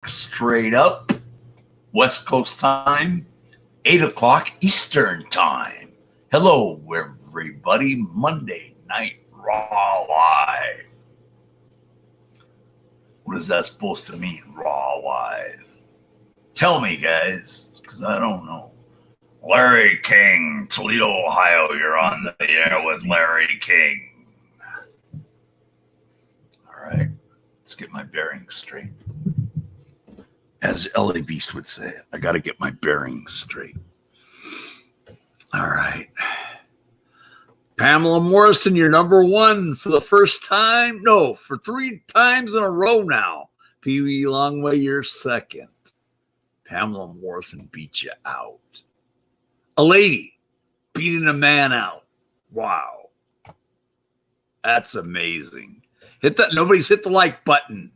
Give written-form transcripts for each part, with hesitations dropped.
straight up West Coast time, 8 o'clock Eastern time. Hello, everybody. Monday Night Raw Live. What is that supposed to mean, Raw Live? Tell me, guys, because I don't know. Larry King, Toledo, Ohio. You're on the air with Larry King. All right, let's get my bearings straight. As Ellie Beast would say, I got to get my bearings straight. All right. Pamela Morrison, you're number one for the first time. No, for 3 times in a row now. Pee Wee Longway, you're second. Pamela Morrison beat you out. A lady beating a man out. Wow. That's amazing. Hit that. Nobody's hit the like button.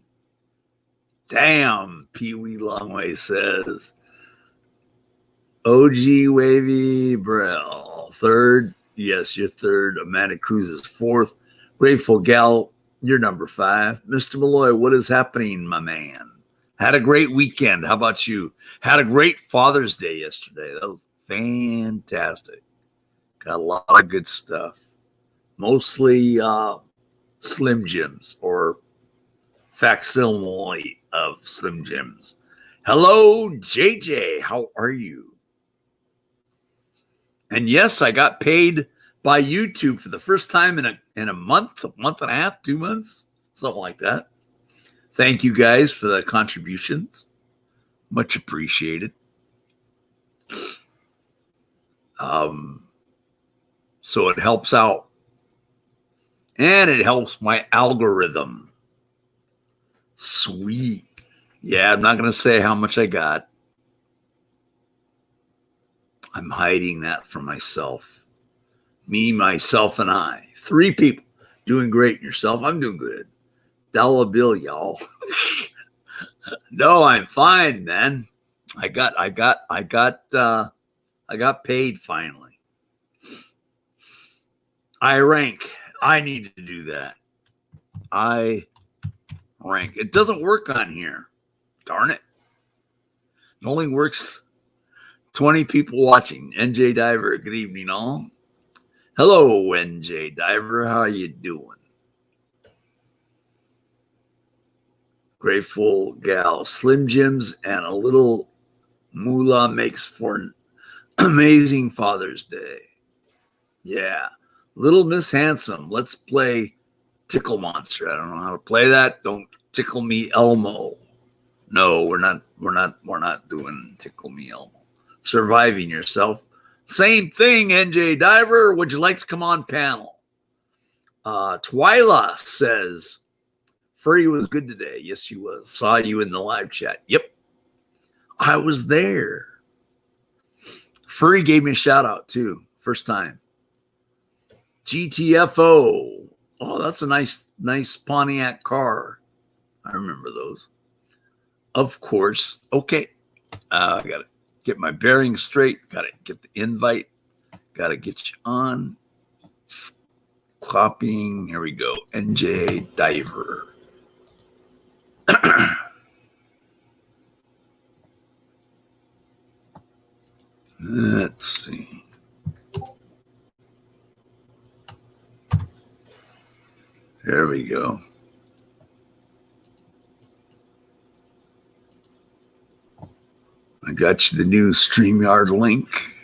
Damn, Pee Wee Longway says. OG Wavy Brill, third. Yes, you're third. Amanda Cruz is fourth. Grateful Gal, you're number 5. Mr. Malloy, what is happening, my man? Had a great weekend. How about you? Had a great Father's Day yesterday. That was fantastic. Got a lot of good stuff. Mostly Slim Jims or facsimile of Slim Jims. Hello, JJ. How are you? And yes, I got paid by YouTube for the first time in a month and a half, 2 months, something like that. Thank you guys for the contributions. Much appreciated. So it helps out. And it helps my algorithm. Sweet. Yeah, I'm not going to say how much I got. I'm hiding that from myself. Me, myself, and I. 3 people. Doing great. And yourself? I'm doing good. Dollar bill, y'all. No, I'm fine, man. I got paid finally. I rank. I need to do that. I rank. It doesn't work on here. Darn it. It only works 20 people watching. NJ Diver, good evening all. Hello, NJ Diver. How you doing? Grateful Gal. Slim Jims and a little moolah makes for an amazing Father's Day. Yeah. Little Miss Handsome. Let's play Tickle Monster. I don't know how to play that. Don't tickle me Elmo. No, we're not doing Tickle Me Elmo. Surviving Yourself. Same thing, NJ Diver. Would you like to come on panel? Twyla says, Furry was good today. Yes, she was. Saw you in the live chat. Yep. I was there. Furry gave me a shout out too. First time. GTFO. Oh, that's a nice Pontiac car. I remember those. Of course. Okay. I got to get my bearings straight. Got to get the invite. Got to get you on. Copying. Here we go. NJ Diver. Let's see. There we go. I got you the new StreamYard link.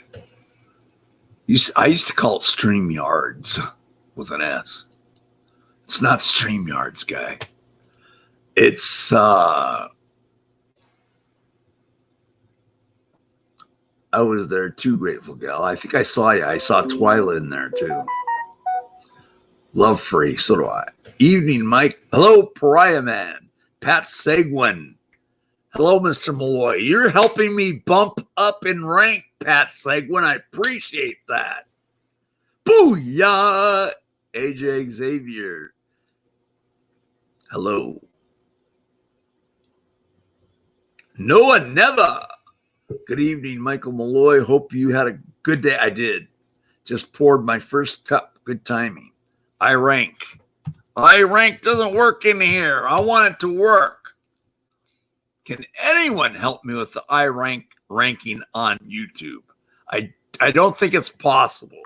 I used to call it StreamYards with an S. It's not StreamYards, guy. It's I was there too, Grateful Gal. I think I saw you. I saw Twyla in there too. Love Free, so do I. Evening, Mike. Hello, Pariah Man. Pat Seguin. Hello, Mr. Malloy. You're helping me bump up in rank, Pat Seguin. I appreciate that. Booyah! AJ Xavier. Hello. Noah Never. Good evening, Michael Malloy. Hope you had a good day. I did. Just poured my first cup. Good timing. I rank. I rank doesn't work in here. I want it to work. Can anyone help me with the ranking on YouTube? I don't think it's possible.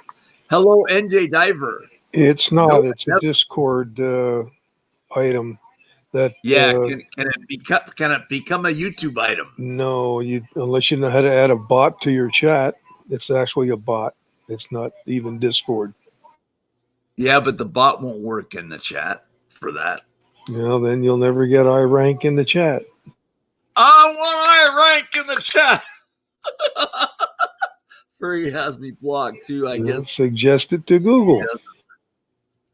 Hello, NJ Diver. It's not. It's a Discord item. That can it become a YouTube item? No, unless you know how to add a bot to your chat. It's actually a bot. It's not even Discord. Yeah, but the bot won't work in the chat for that. Then you'll never get iRank in the chat. I want iRank in the chat. Furry has me blocked too, I guess. Suggest it to Google.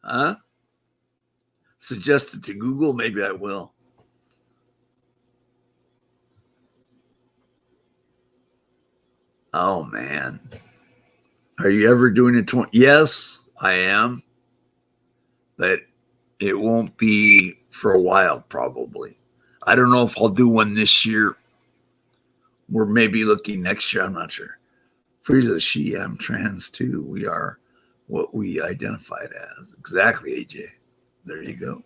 Huh? Suggest it to Google? Maybe I will. Oh, man. Are you ever doing a 20? Yes, I am. But it won't be for a while, probably. I don't know if I'll do one this year. We're maybe looking next year. I'm not sure. Frieda's she, I'm trans too. We are what we identified as. Exactly, AJ. There you go.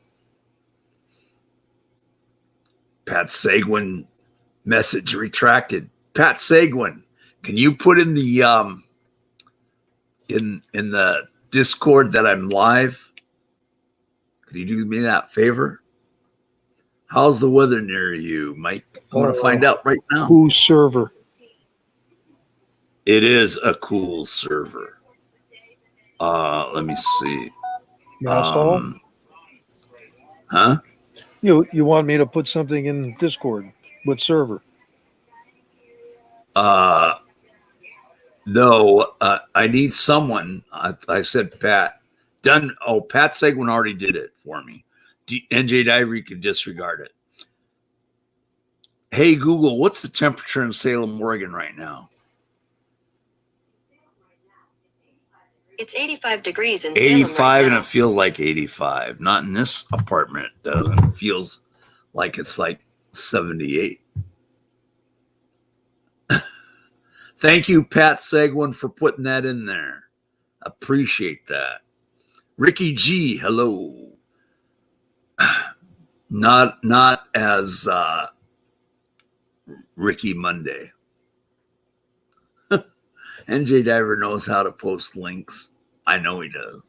Pat Seguin message retracted. Pat Seguin, can you put in the in the Discord that I'm live? Could you do me that favor? How's the weather near you, Mike? I want to find out right now. Whose server? It is a cool server. Let me see. Huh? You want me to put something in Discord? What server? No, I need someone. I said Pat. Done. Oh, Pat Seguin already did it for me. NJ Diver can disregard it. Hey, Google, what's the temperature in Salem, Oregon right now? It's 85 degrees in 85 Salem right and now. It feels like 85. Not in this apartment. It doesn't. It feels like it's like 78. Thank you, Pat Seguin, for putting that in there. Appreciate that. Ricky G, hello. Not as Ricky Monday. NJ Diver knows how to post links. I know he does.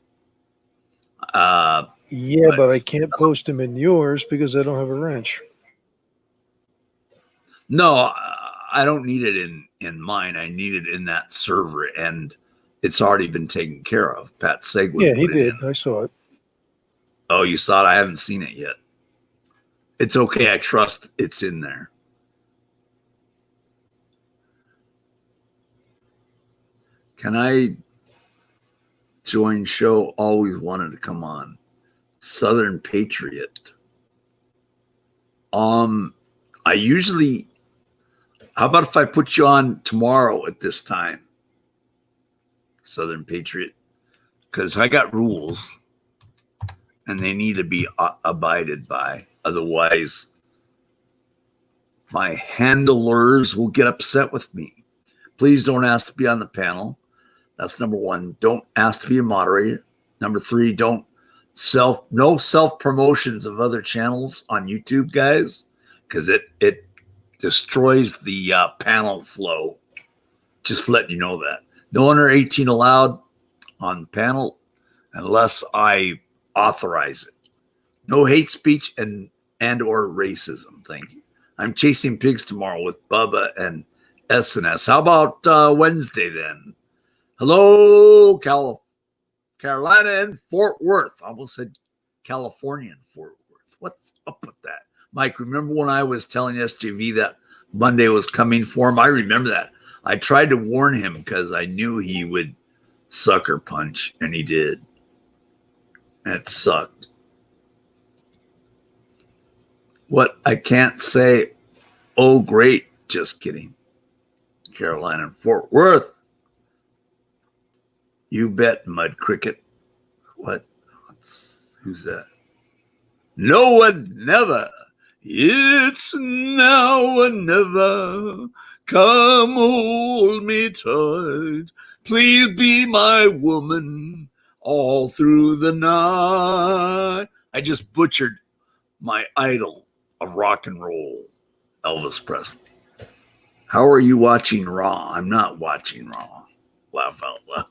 But I can't post them in yours because I don't have a wrench. No, I don't need it in mine. I need it in that server, and it's already been taken care of. Pat Seguin. Yeah, he did. I saw it. Oh, you saw it? I haven't seen it yet. It's okay. I trust it's in there. Can I join show? Always wanted to come on. Southern Patriot. I usually, how about if I put you on tomorrow at this time? Southern Patriot. Because I got rules and they need to be abided by. Otherwise, my handlers will get upset with me. Please don't ask to be on the panel. That's number one. Don't ask to be a moderator. Number three, no self promotions of other channels on YouTube, guys, because it destroys the panel flow. Just letting you know that. No under 18 allowed on panel unless I authorize it. No hate speech and or racism. Thank you. I'm chasing pigs tomorrow with Bubba and S&S. How about Wednesday then? Hello, Carolina and Fort Worth. I almost said California and Fort Worth. What's up with that? Mike, remember when I was telling SJV that Monday was coming for him? I remember that. I tried to warn him because I knew he would sucker punch, and he did. And it sucked. What I can't say, oh, great. Just kidding. Carolina and Fort Worth. You bet, Mud Cricket. What? Who's that? No one, never. It's now or never. Come hold me tight. Please be my woman all through the night. I just butchered my idol of rock and roll. Elvis Presley. How are you watching Raw? I'm not watching Raw. Laugh out loud.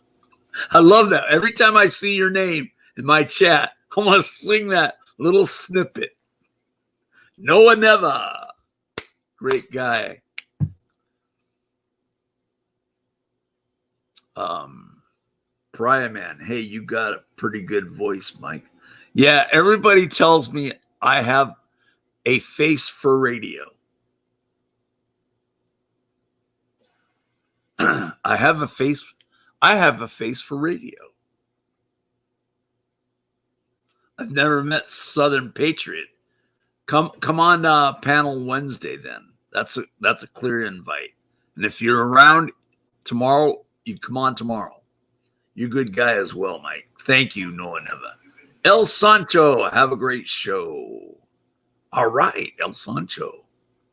I love that. Every time I see your name in my chat, I want to sing that little snippet. Noah Never. Great guy. Pariah Man. Hey, you got a pretty good voice, Mike. Yeah, everybody tells me I have a face for radio. I have a face for radio. I've never met Southern Patriot. Come on panel Wednesday then. That's a clear invite. And if you're around tomorrow, you come on tomorrow. You're a good guy as well, Mike. Thank you, Noah Neva. El Sancho, have a great show. All right, El Sancho.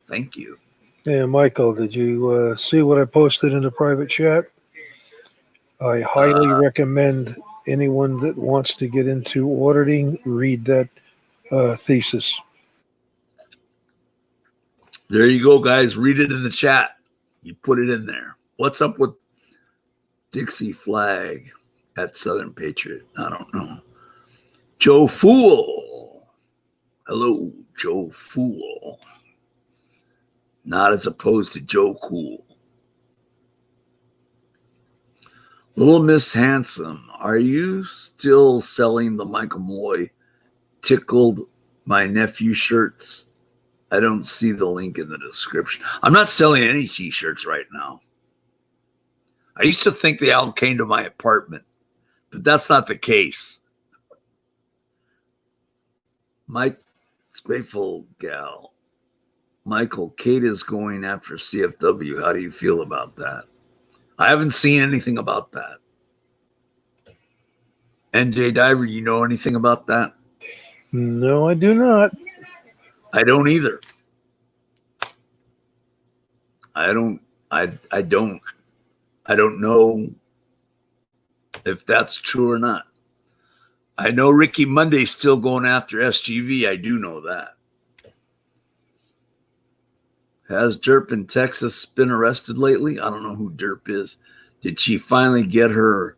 Thank you. Yeah, Michael, did you see what I posted in the private chat? I highly recommend anyone that wants to get into auditing read that thesis. There you go, guys. Read it in the chat. You put it in there. What's up with Dixie Flag at Southern Patriot? I don't know. Joe Fool. Hello, Joe Fool. Not as opposed to Joe Cool. Little Miss Handsome, are you still selling the Michael Malloy Tickled My Nephew shirts? I don't see the link in the description. I'm not selling any t-shirts right now. I used to think they all came to my apartment, but that's not the case. Mike, it's Grateful Gal. Michael, Kate is going after CFW. How do you feel about that? I haven't seen anything about that. NJ Diver, you know anything about that? No, I do not. I don't either. I don't know if that's true or not. I know Ricky Monday's still going after SGV. I do know that. Has Derp in Texas been arrested lately? I don't know who Derp is. Did she finally get her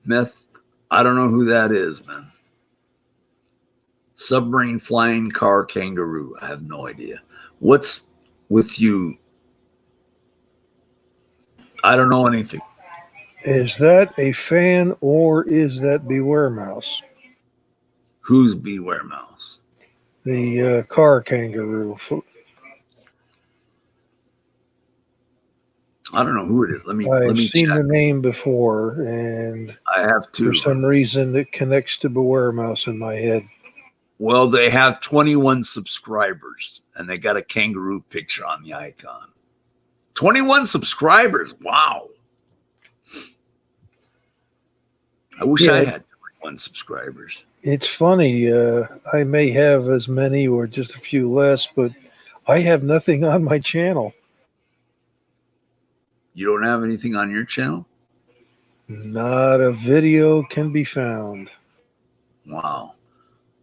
meth? I don't know who that is, man. Submarine flying car kangaroo. I have no idea. What's with you? I don't know anything. Is that a fan or is that Beware Mouse? Who's Beware Mouse? The car kangaroo. I don't know who it is. Let me I've seen check. the name before, and I have to. for some reason it connects to Beware Mouse in my head. Well, they have 21 subscribers, and they got a kangaroo picture on the icon. 21 subscribers. Wow. I wish I had 21 subscribers. It's funny. I may have as many or just a few less, but I have nothing on my channel. You don't have anything on your channel? Not a video can be found. Wow.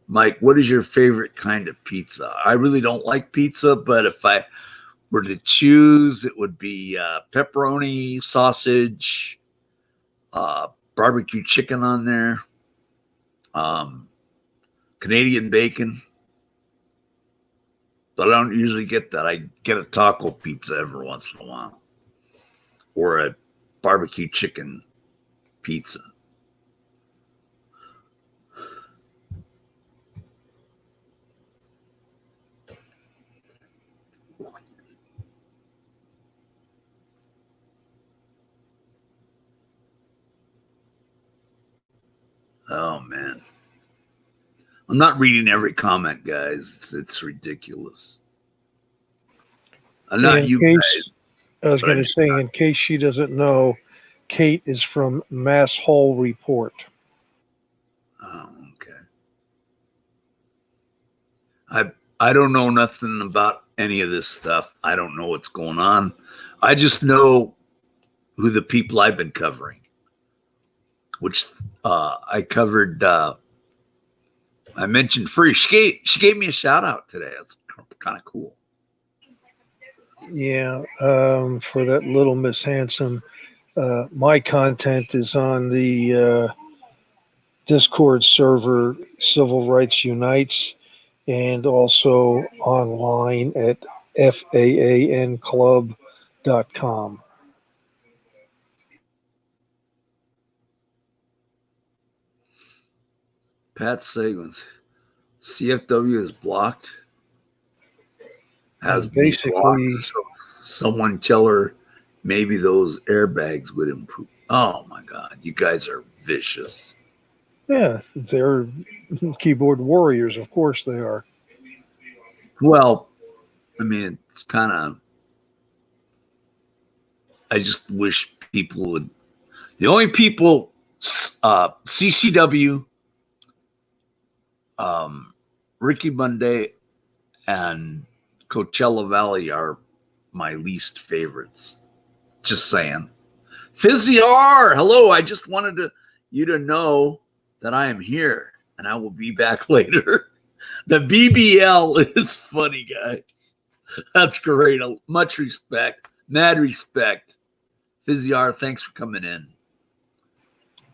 Mike, what is your favorite kind of pizza? I really don't like pizza, but if I were to choose, it would be pepperoni, sausage, barbecue chicken on there, Canadian bacon. But I don't usually get that. I get a taco pizza every once in a while, or a barbecue chicken pizza. Oh, man. I'm not reading every comment, guys. It's ridiculous. I'm not you guys. I was going to say, in case she doesn't know, Kate is from Mass Hall Report. Oh, okay. I don't know nothing about any of this stuff. I don't know what's going on. I just know who the people I've been covering, which I covered. I mentioned Free. She gave me a shout out today. That's kind of cool. Yeah, for that Little Miss Handsome, my content is on the Discord server Civil Rights Unites and also online at faanclub.com. Pat Sagans. CFW is blocked. Has And me blocked. basically, So someone tell her maybe those airbags would improve. Oh my God. You guys are vicious. yeah, they're keyboard warriors. Of course they are. Well, I mean, it's kind of, I just wish people would, the only people, CCW, Ricky Monday, and Coachella Valley are my least favorites. Just saying. Fizzy R, hello. I just wanted you to know that I am here and I will be back later. The BBL is funny, guys. That's great. Much respect. Mad respect. Fizzy R, thanks for coming in.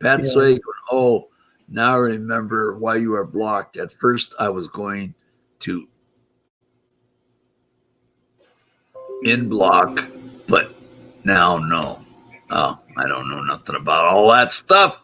Pat Yeah. Sway, oh, now I remember why you are blocked. At first, I was going to in block, but now no. Oh, I don't know nothing about all that stuff.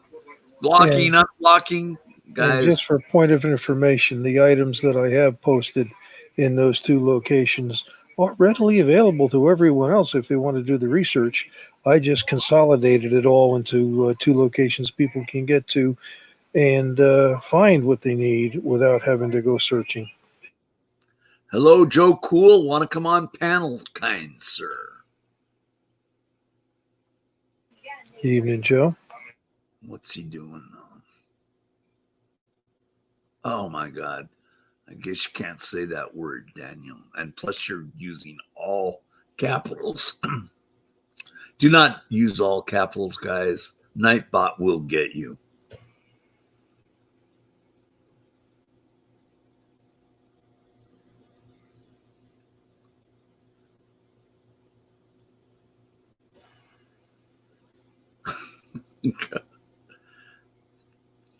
Blocking, unblocking, And guys. just for point of information, the items that I have posted in those two locations are readily available to everyone else if they want to do the research. I just consolidated it all into two locations people can get to and find what they need without having to go searching. Hello, Joe Cool. Want to come on panel, kind sir? Evening, Joe. What's he doing now? Oh my God. I guess you can't say that word, Daniel. And plus, you're using all capitals. Do not use all capitals, guys. Nightbot will get you.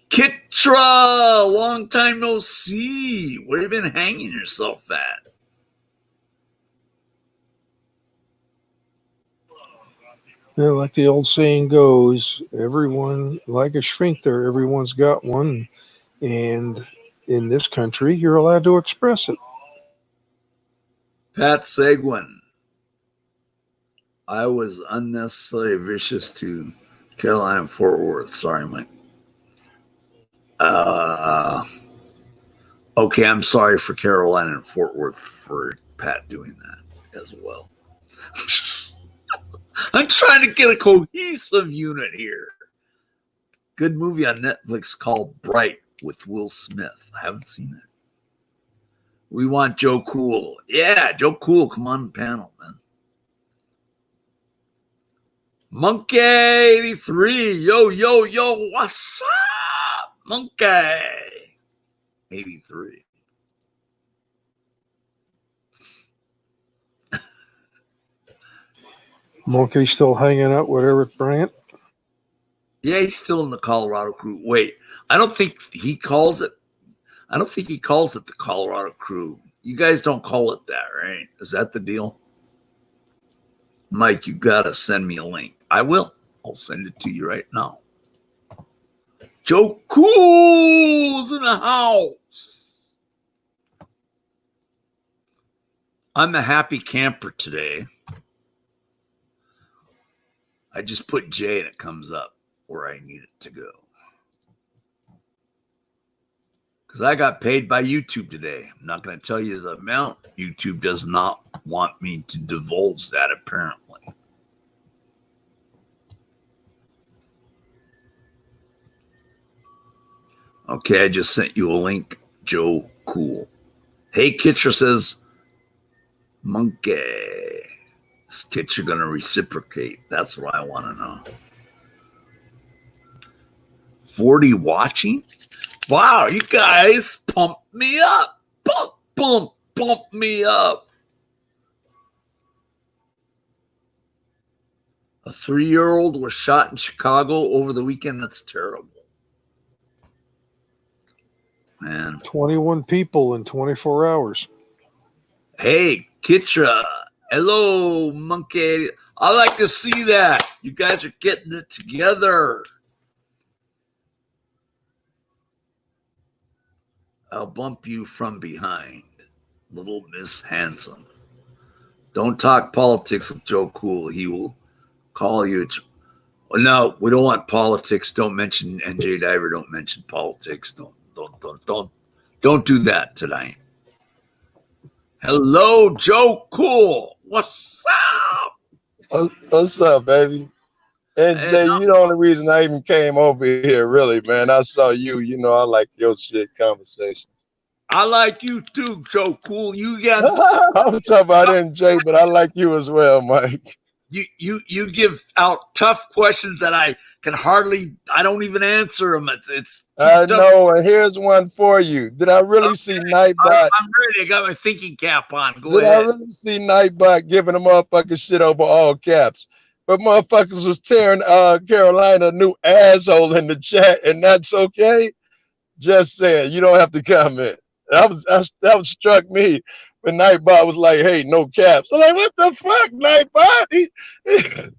Kitra, long time no see. Where you been hanging yourself at? Yeah, like the old saying goes, everyone, like a shrink there, everyone's got one. And in this country, you're allowed to express it. Pat Seguin. I was unnecessarily vicious to Carolina and Fort Worth. Sorry, Mike. Okay, I'm sorry for Carolina and Fort Worth for Pat doing that as well. I'm trying to get a cohesive unit here. Good movie on Netflix called Bright with Will Smith. I haven't seen it. We want Joe Cool. Yeah, Joe Cool, come on the panel, man. Monkey 83. Yo, yo, yo, what's up? Monkey 83. Monkey still hanging out with Eric Bryant? Yeah, he's still in the Colorado Crew. Wait, I don't think he calls it. I don't think he calls it the Colorado Crew. You guys don't call it that, right? Is that the deal? Mike, you got to send me a link. I will. I'll send it to you right now. Joe Cool's in the house. I'm a happy camper today. I just put J and it comes up where I need it to go. Because I got paid by YouTube today. I'm not going to tell you the amount. YouTube does not want me to divulge that, apparently. Okay, I just sent you a link, Joe Cool. Hey, Kitcher says, Monkey. Is Kitcher going to reciprocate? That's what I want to know. 40 watching? Wow, you guys pump me up. Pump me up. A 3-year-old was shot in Chicago over the weekend. That's terrible. Man. 21 people in 24 hours. Hey, Kitra. Hello, monkey. I like to see that. You guys are getting it together. I'll bump you from behind, little Miss Handsome. Don't talk politics with Joe Cool. He will call you. No, we don't want politics. Don't mention NJ Diver. Don't mention politics. Don't do that tonight. Hello, Joe Cool. What's up? What's up, baby? And Jay, you the only reason I even came over here, really, man. I saw you. You know, I like your shit conversation. I like you too, Joe Cool. You guys. I'm talking about NJ, but I like you as well, Mike. You give out tough questions that I don't even answer them. It's I know, and here's one for you. Did I really see Nightbot? I'm ready. I got my thinking cap on. Go ahead. Did I really see Nightbot giving a motherfucking shit over all caps? But motherfuckers was tearing Carolina a new asshole in the chat, and that's okay. Just saying, you don't have to comment. That struck me when Nightbot was like, "Hey, no caps." I'm like, "What the fuck, Nightbot?"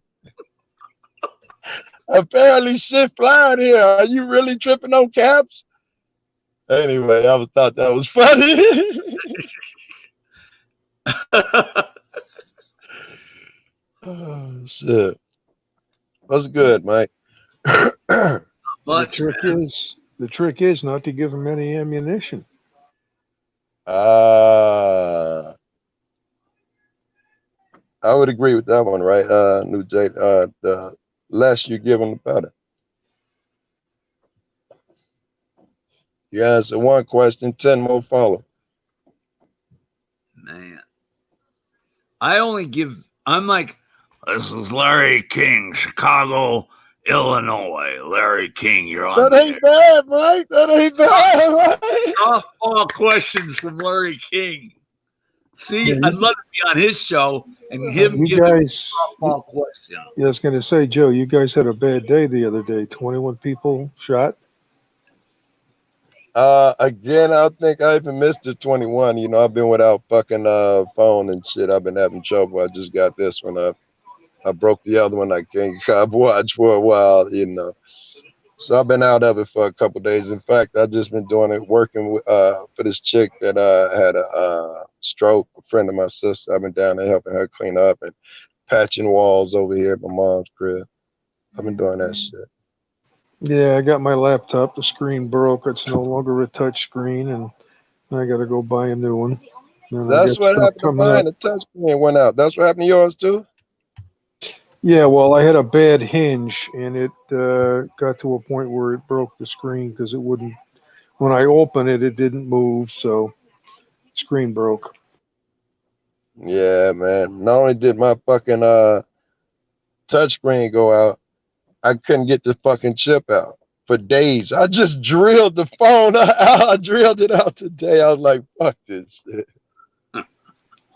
Apparently, shit flying here. Are you really tripping on caps? Anyway, I thought that was funny. Oh shit! What's good, Mike? The trick is not to give him any ammunition. I would agree with that one, right? New Jay, the less you give them, the better. You answer one question, 10 more follow. Man, I'm like, this is Larry King, Chicago, Illinois. Larry King, you're on. That ain't bad, Mike. That ain't bad, Mike. Softball questions from Larry King. See, yeah, I'd love to be on his show and him give me softball questions. Yeah, I was going to say, Joe, you guys had a bad day the other day. 21 people shot. Again, I think I even missed the 21. You know, I've been without fucking phone and shit. I've been having trouble. I just got this one up. I broke the other one. I can't watch for a while, you know. So I've been out of it for a couple of days. In fact, I've just been doing it, working with, for this chick that had a stroke, a friend of my sister. I've been down there helping her clean up and patching walls over here at my mom's crib. I've been doing that shit. Yeah, I got my laptop. The screen broke. It's no longer a touch screen, and I got to go buy a new one. And that's what happened to mine. The touch screen went out. That's what happened to yours, too? Yeah, well, I had a bad hinge, and it got to a point where it broke the screen because it wouldn't. When I opened it, it didn't move, so screen broke. Yeah, man. Not only did my fucking touch screen go out, I couldn't get the fucking chip out for days. I just drilled the phone out. I drilled it out today. I was like, fuck this shit.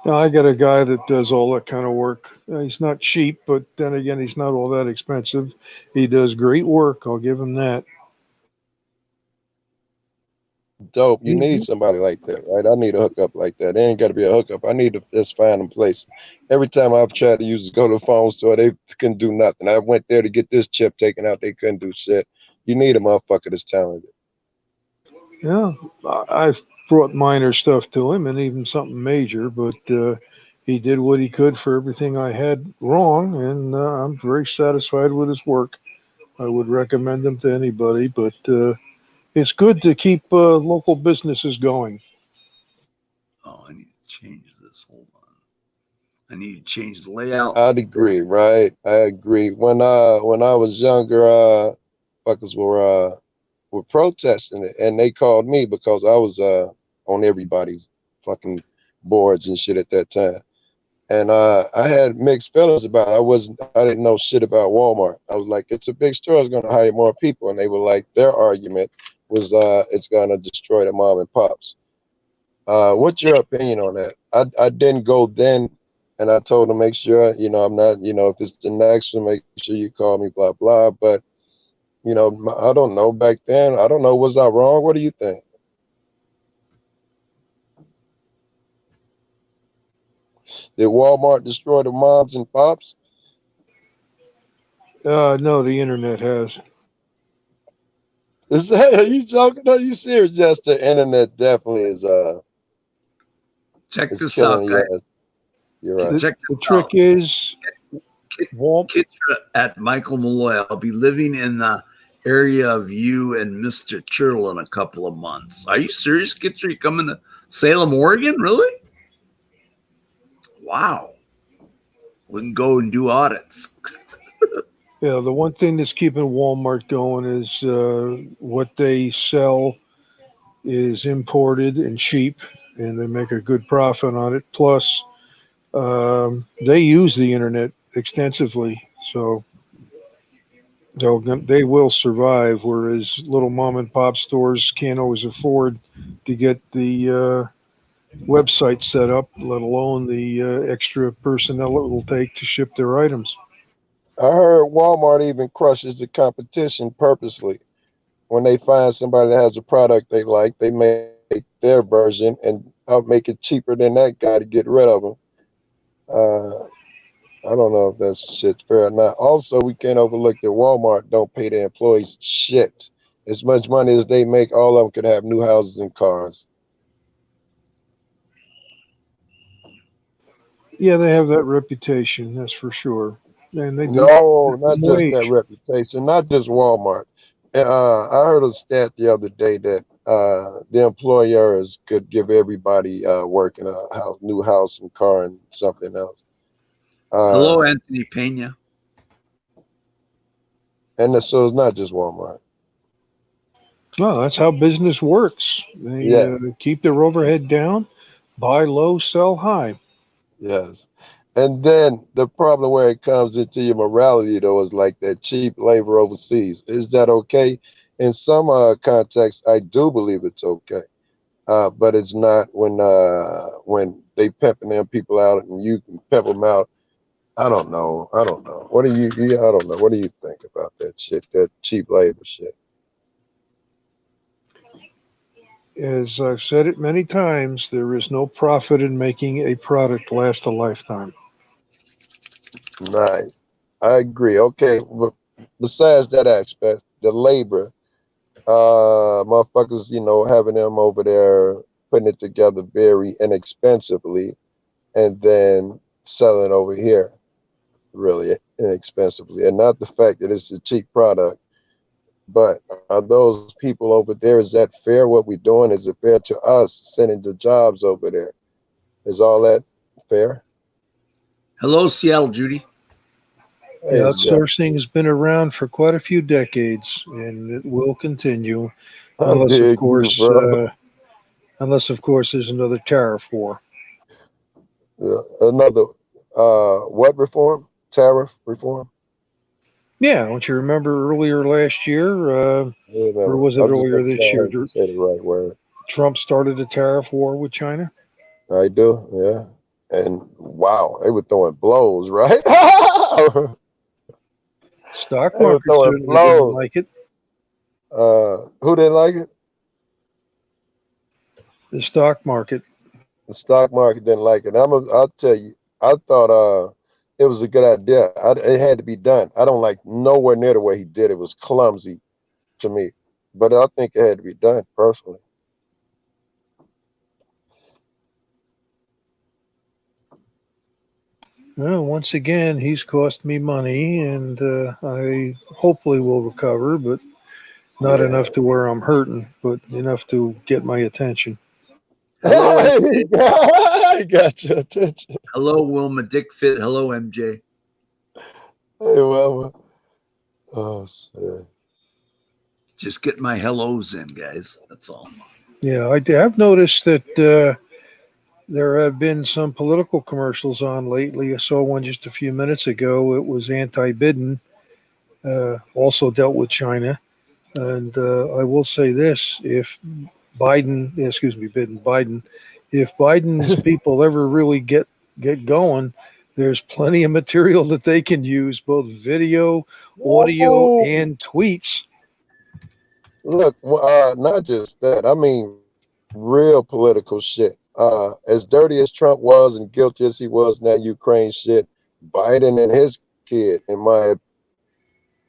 I got a guy that does all that kind of work. He's not cheap, but then again, he's not all that expensive. He does great work. I'll give him that. Dope. You need somebody like that, right? I need a hookup like that. It ain't got to be a hookup. I need to just find a place. Every time I've tried to go to the phone store, they couldn't do nothing. I went there to get this chip taken out. They couldn't do shit. You need a motherfucker that's talented. Yeah, I've brought minor stuff to him and even something major, but he did what he could for everything I had wrong, and I'm very satisfied with his work. I would recommend him to anybody, but it's good to keep local businesses going. Oh, I need to change this. Hold on. I need to change the layout. I'd agree, right? I agree. When I was younger, fuckers were protesting it, and they called me because I was on everybody's fucking boards and shit at that time. And I had mixed feelings about it. I didn't know shit about Walmart. I was like, it's a big store, it's gonna hire more people. And they were like, their argument was it's gonna destroy the mom and pops. What's your opinion on that? I didn't go then And I told him, make sure, I'm not, if it's the next one, make sure you call me, blah, blah. But, I don't know back then. I don't know. Was I wrong? What do you think? Did Walmart destroy the moms and pops? No, the internet has. Is that, are you joking? Are you serious? Yes, the internet definitely is Check is this out, killing guys. you. You're right. Check The this trick out. is, Kitra at Michael Malloy. I'll be living in the area of you and Mr. Churl in a couple of months. Are you serious, Kitra? You coming to Salem, Oregon? Really? Wow. We can go and do audits. yeah, the one thing that's keeping Walmart going is what they sell is imported and cheap, and they make a good profit on it. Plus, they use the internet extensively, so they will survive. Whereas little mom and pop stores can't always afford to get the website set up, let alone the extra personnel it will take to ship their items. I heard Walmart even crushes the competition purposely. When they find somebody that has a product they like, they make their version and I'll make it cheaper than that guy to get rid of them. I don't know if that's shit fair or not. Also, we can't overlook that Walmart don't pay their employees shit. As much money as they make, all of them could have new houses and cars. Yeah, they have that reputation, that's for sure. And they do No, not just wage. that reputation, not just Walmart. I heard a stat the other day that the employers could give everybody work in a house, new house and car and something else. Hello, Anthony Pena. And so it's not just Walmart. No, that's how business works. They Yes, keep their overhead down, buy low, sell high. yes. And then the problem where it comes into your morality, though, is like that cheap labor overseas. Is that okay? In some contexts, I do believe it's okay. But it's not when they pimping them people out and you can pimp them out. I don't know. I don't know. What do you? Yeah, I don't know. What do you think about that shit? That cheap labor shit. As I've said it many times, there is no profit in making a product last a lifetime. Nice. I agree. Okay. But besides that aspect, the labor, motherfuckers, having them over there putting it together very inexpensively and then selling over here really inexpensively. And not the fact that it's a cheap product, but are those people over there, is that fair what we're doing? Is it fair to us sending the jobs over there? Is all that fair? Hello, Seattle, Judy. Hey, Outsourcing has been around for quite a few decades, and it will continue, I unless, of dig you, course, bro. there's another tariff war. Another what reform? Tariff reform? Yeah, don't you remember earlier last year, or was it I'm just earlier gonna say this I year? heard you say the right word. Trump started a tariff war with China. I do, yeah. And wow, they were throwing blows, right? Stock They were market throwing certainly didn't blows. like it. Who didn't like it? The stock market. The stock market didn't like it. I'll tell you, I thought it was a good idea. It had to be done. I don't like nowhere near the way he did it. It was clumsy to me, but I think it had to be done personally. Well, once again, he's cost me money, and I hopefully will recover, but not enough to where I'm hurting, but enough to get my attention. Hello, I got your attention. hello, Wilma Dick Fit. Hello, MJ. Hey, well, oh shit. Just get my hellos in, guys. That's all. Yeah, I've noticed that there have been some political commercials on lately. I saw one just a few minutes ago. It was anti-Biden, also dealt with China. And I will say this: if Biden, if Biden's people ever really get get going, there's plenty of material that they can use, both video, audio, Whoa. and tweets. Look, not just that. I mean, real political shit. As dirty as Trump was and guilty as he was in that Ukraine shit, Biden and his kid, in my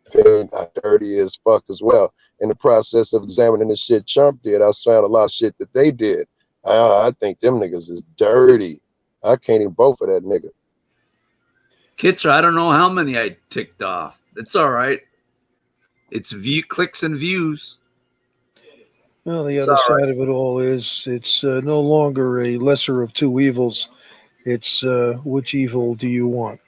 opinion, are dirty as fuck as well. In the process of examining the shit Trump did, I found a lot of shit that they did. I think them niggas is dirty. I can't even vote for that nigga. Kitcha, I don't know how many I ticked off. It's all right. It's clicks and views. Well, the It's other all right. side of it all is it's no longer a lesser of two evils. It's which evil do you want?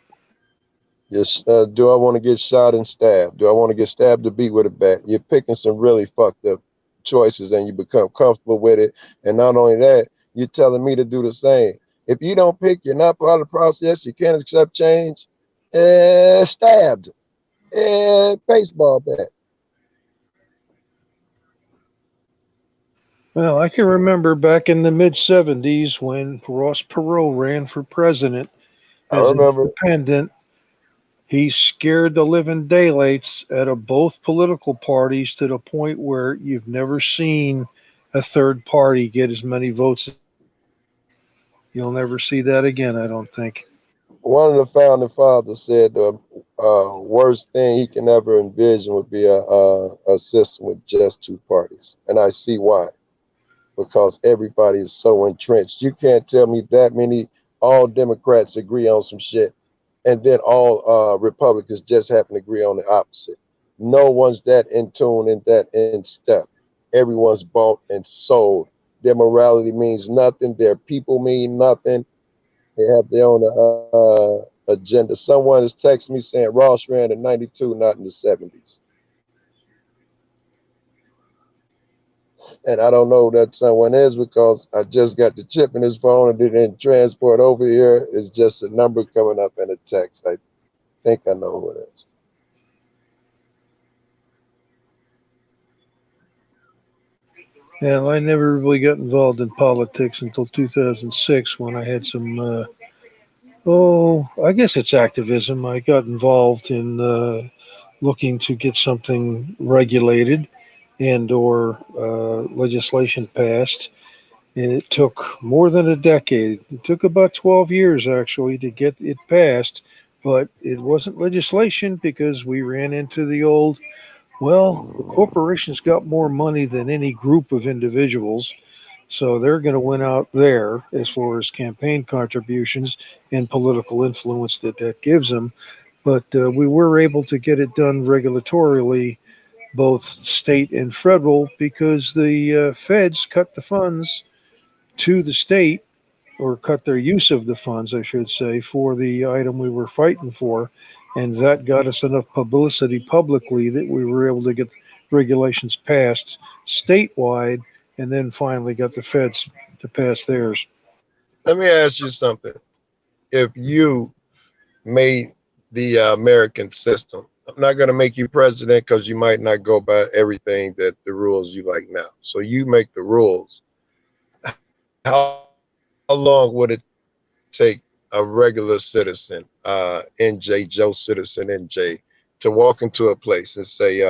Yes, do I want to get shot and stabbed? Do I want to get stabbed or beat with a bat? You're picking some really fucked up choices and you become comfortable with it. And not only that, you're telling me to do the same. If you don't pick, you're not part of the process, you can't accept change, stabbed, baseball bat. Well, I can remember back in the mid 70s when Ross Perot ran for president I as an remember. independent. He scared the living daylights out of both political parties to the point where you've never seen a third party get as many votes. You'll never see that again, I don't think. One of the founding fathers said the worst thing he can ever envision would be a system with just two parties. And I see why. Because everybody is so entrenched. You can't tell me that many all Democrats agree on some shit and then all Republicans just happen to agree on the opposite. No one's that in tune and that in step. Everyone's bought and sold. Their morality means nothing. Their people mean nothing. They have their own agenda. Someone has texted me saying Ross ran in 92, not in the 70s. And I don't know who that someone is because I just got the chip in his phone and didn't transport over here. It's just a number coming up in a text. I think I know who it is. Yeah, I never really got involved in politics until 2006 when I had some, I guess it's activism. I got involved in looking to get something regulated and or legislation passed. And it took more than a decade. It took about 12 years actually to get it passed, but it wasn't legislation because we ran into the old, well, the corporations got more money than any group of individuals, so they're going to win out there as far as campaign contributions and political influence that gives them. But we were able to get it done regulatorily, both state and federal, because the feds cut the funds to the state, or cut their use of the funds, I should say, for the item we were fighting for. And that got us enough publicity publicly that we were able to get regulations passed statewide and then finally got the feds to pass theirs. Let me ask you something. If you made the American system, I'm not going to make you president because you might not go by everything that the rules you like now. So you make the rules. How long would it take a regular citizen, NJ, Joe Citizen NJ, to walk into a place and say,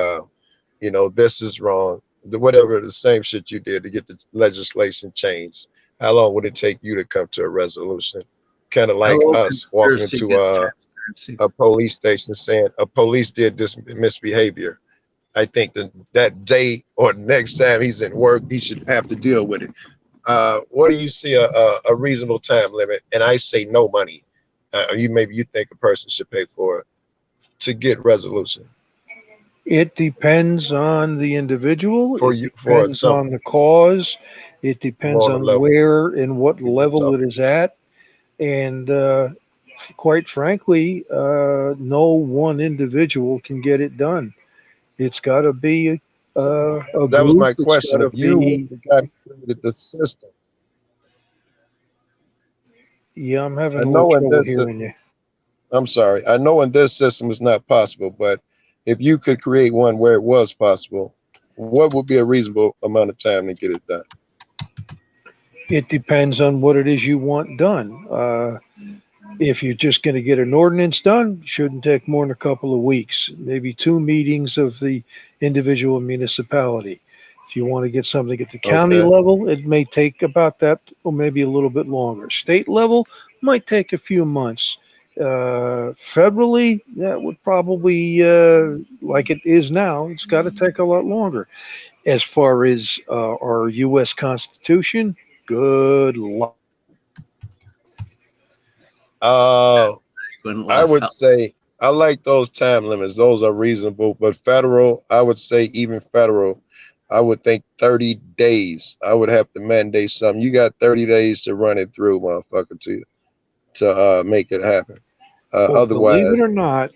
this is wrong, whatever, the same shit you did to get the legislation changed? How long would it take you to come to a resolution? Kind of like us walking into a police station saying a police did this misbehavior. I think that day or next time he's at work, he should have to deal with it. What do you see a reasonable time limit? And I say no money. Maybe you think a person should pay for it to get resolution. It depends on the individual. For it depends on the cause. It depends on where and what level it is at. And quite frankly, no one individual can get it done. It's got to be that was my question of you. The system. Yeah, I'm having a little trouble hearing you. I'm sorry. I know in this system it's not possible, but if you could create one where it was possible, what would be a reasonable amount of time to get it done? It depends on what it is you want done. If you're just going to get an ordinance done, shouldn't take more than a couple of weeks, maybe 2 meetings of the individual municipality. If you want to get something at the county Okay. level, it may take about that or maybe a little bit longer. State level might take a few months. Federally, that would probably, like it is now, it's got to take a lot longer. As far as our U.S. Constitution, good luck. Uh, Couldn't I laugh would out. say I like those time limits. Those are reasonable. But federal, I would say even federal, I would think 30 days. I would have to mandate something. You got 30 days to run it through, motherfucker, to make it happen. Well, believe it or Otherwise, not,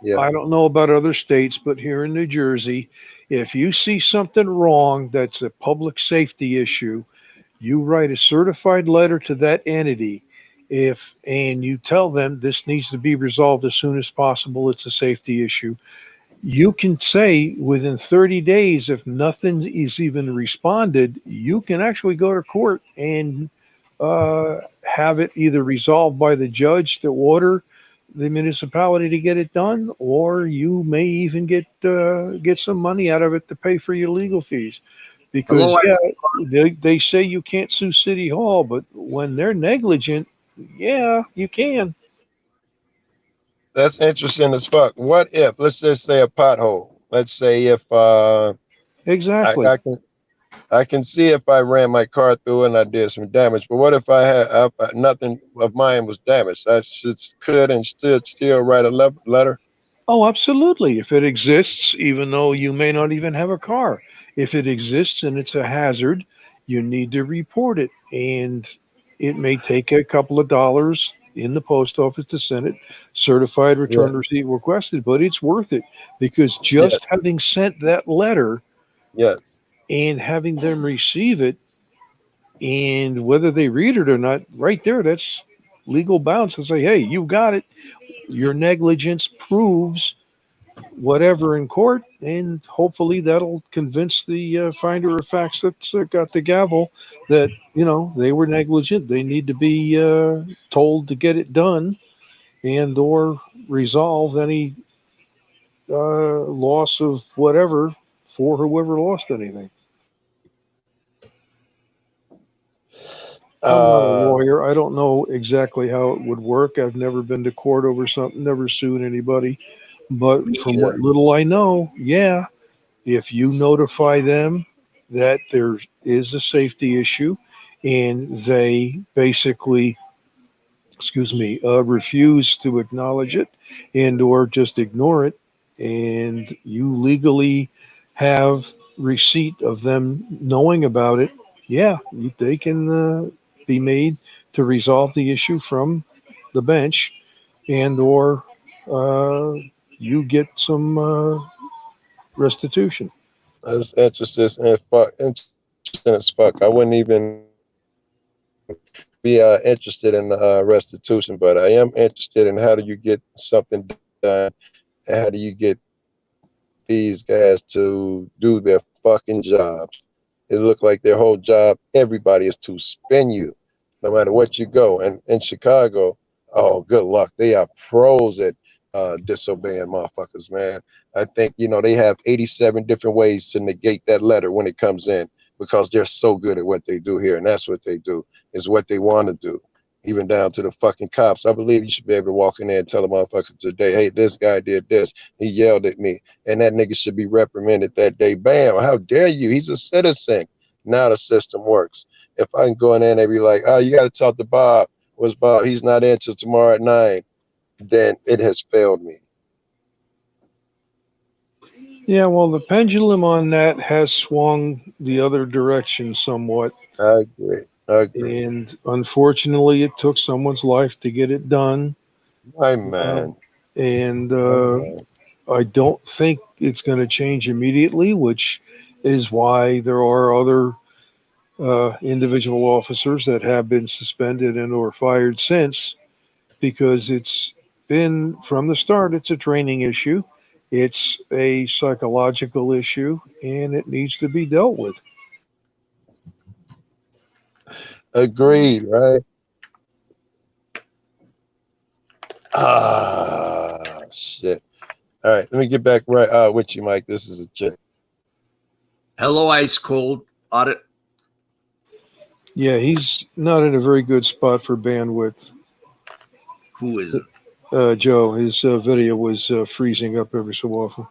yeah, I don't know about other states, but here in New Jersey, if you see something wrong that's a public safety issue, you write a certified letter to that entity if and you tell them this needs to be resolved as soon as possible. It's a safety issue. You can say within 30 days, if nothing is even responded, you can actually go to court and have it either resolved by the judge to order the municipality to get it done, or you may even get some money out of it to pay for your legal fees. Because Hello, yeah, they say you can't sue City Hall, but when they're negligent, yeah, you can. that's interesting as fuck. What if, let's just say a pothole. Let's say if Exactly. I can see if I ran my car through and I did some damage. But what if I had nothing of mine was damaged? I could and should still write a letter. Oh, absolutely. If it exists, even though you may not even have a car, if it exists and it's a hazard, you need to report it. And it may take a couple of dollars in the post office to send it, certified Yeah, return receipt requested, but it's worth it because yeah, just having sent that letter yes. and having them receive it, and whether they read it or not, right there, that's legal bounds to say, hey, you got it. Your negligence proves whatever in court, and hopefully that'll convince the finder of facts that's got the gavel that they were negligent. They need to be told to get it done and or resolve any loss of whatever for whoever lost anything. I'm not a Uh, lawyer. I don't know exactly how it would work. I've never been to court over something, never sued anybody. But from yeah. what little I know, yeah, if you notify them that there is a safety issue and they basically, excuse me, refuse to acknowledge it and or just ignore it, and you legally have receipt of them knowing about it, yeah, they can be made to resolve the issue from the bench and or uh, you get some restitution. That's interesting as fuck. Interesting as fuck. I wouldn't even be interested in restitution, but I am interested in how do you get something done? How do you get these guys to do their fucking jobs? It looked like their whole job, everybody is to spin you, no matter what you go. And in Chicago, oh, good luck. They are pros at disobeying motherfuckers, man. I think, they have 87 different ways to negate that letter when it comes in because they're so good at what they do here. And that's what they do, is what they want to do, even down to the fucking cops. I believe you should be able to walk in there and tell a motherfucker today, hey, this guy did this. He yelled at me. And that nigga should be reprimanded that day. Bam, how dare you? He's a citizen. Now the system works. If I can go in there and they be like, oh, you got to talk to Bob. What's Bob? He's not in till tomorrow at 9. Then it has failed me. Yeah, well, the pendulum on that has swung the other direction somewhat. I agree. I agree. And unfortunately, it took someone's life to get it done. My Um, man. and My man. I don't think it's going to change immediately, which is why there are other individual officers that have been suspended and or fired since, because it's been from the start, it's a training issue. It's a psychological issue and it needs to be dealt with. Agreed, right? Ah, shit. All right, let me get back right with you, Mike. This is a chick. Hello, Ice Cold Audit. Yeah, he's not in a very good spot for bandwidth. Who is it? Joe, his video was freezing up every so often.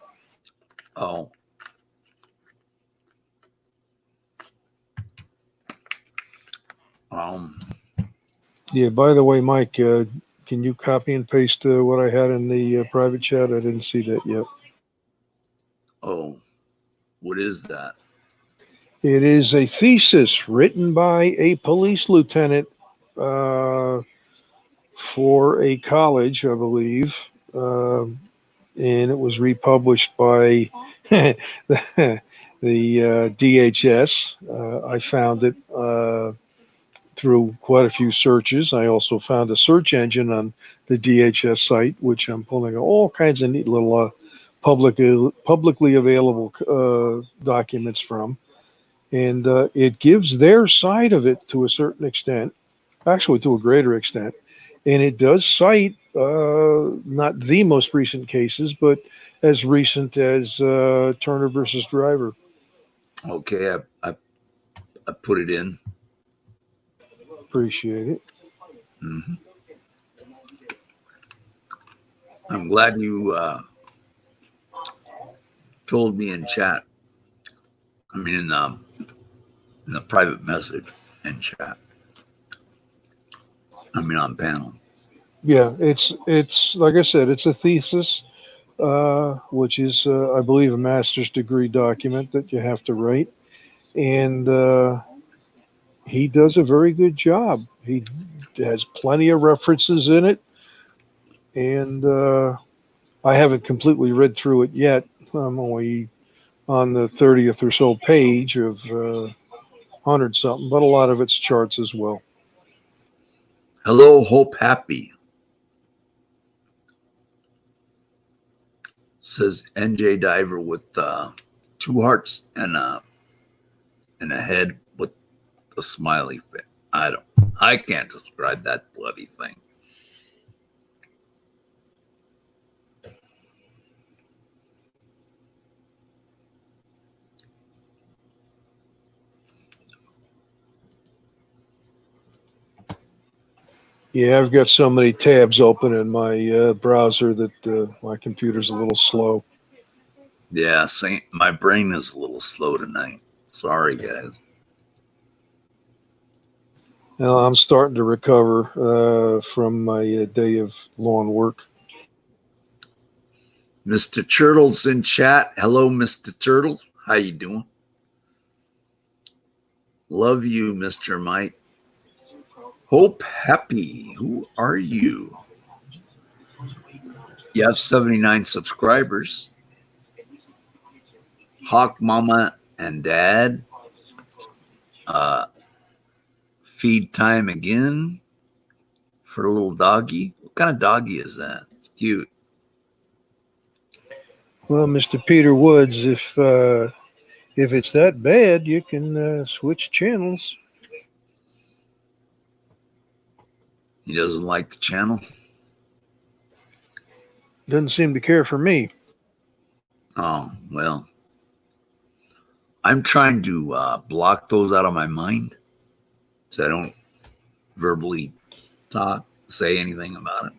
Oh. Yeah, by the way, Mike, can you copy and paste what I had in the private chat? I didn't see that yet. Oh, what is that? It is a thesis written by a police lieutenant for a college, I believe, and it was republished by the DHS. I found it through quite a few searches. I also found a search engine on the DHS site, which I'm pulling all kinds of neat little publicly available documents from. And it gives their side of it to a certain extent, actually to a greater extent. And it does cite not the most recent cases, but as recent as Turner versus Driver. Okay, I put it in. Appreciate it. Mm-hmm. I'm glad you told me in chat. I mean, in the private message in chat. I mean, on panel. Yeah, it's like I said, it's a thesis, which is I believe a master's degree document that you have to write, and he does a very good job. He has plenty of references in it, and I haven't completely read through it yet. I'm only on the 30th or so page of 100 something, but a lot of it's charts as well. Hello, Hope Happy. Says NJ Diver with 2 hearts and a head with a smiley face. I can't describe that bloody thing. Yeah, I've got so many tabs open in my browser that my computer's a little slow. Yeah, my brain is a little slow tonight. Sorry, guys. Now, I'm starting to recover from my day of lawn work. Mr. Turtle's in chat. Hello, Mr. Turtle. How you doing? Love you, Mr. Mike. Hope Happy. Who are you? You have 79 subscribers. Hawk Mama and Dad. Feed time again for a little doggy. What kind of doggy is that? It's cute. Well, Mr. Peter Woods, if it's that bad, you can switch channels. He doesn't like the channel. Doesn't seem to care for me. Oh, well. I'm trying to block those out of my mind so I don't verbally say anything about it.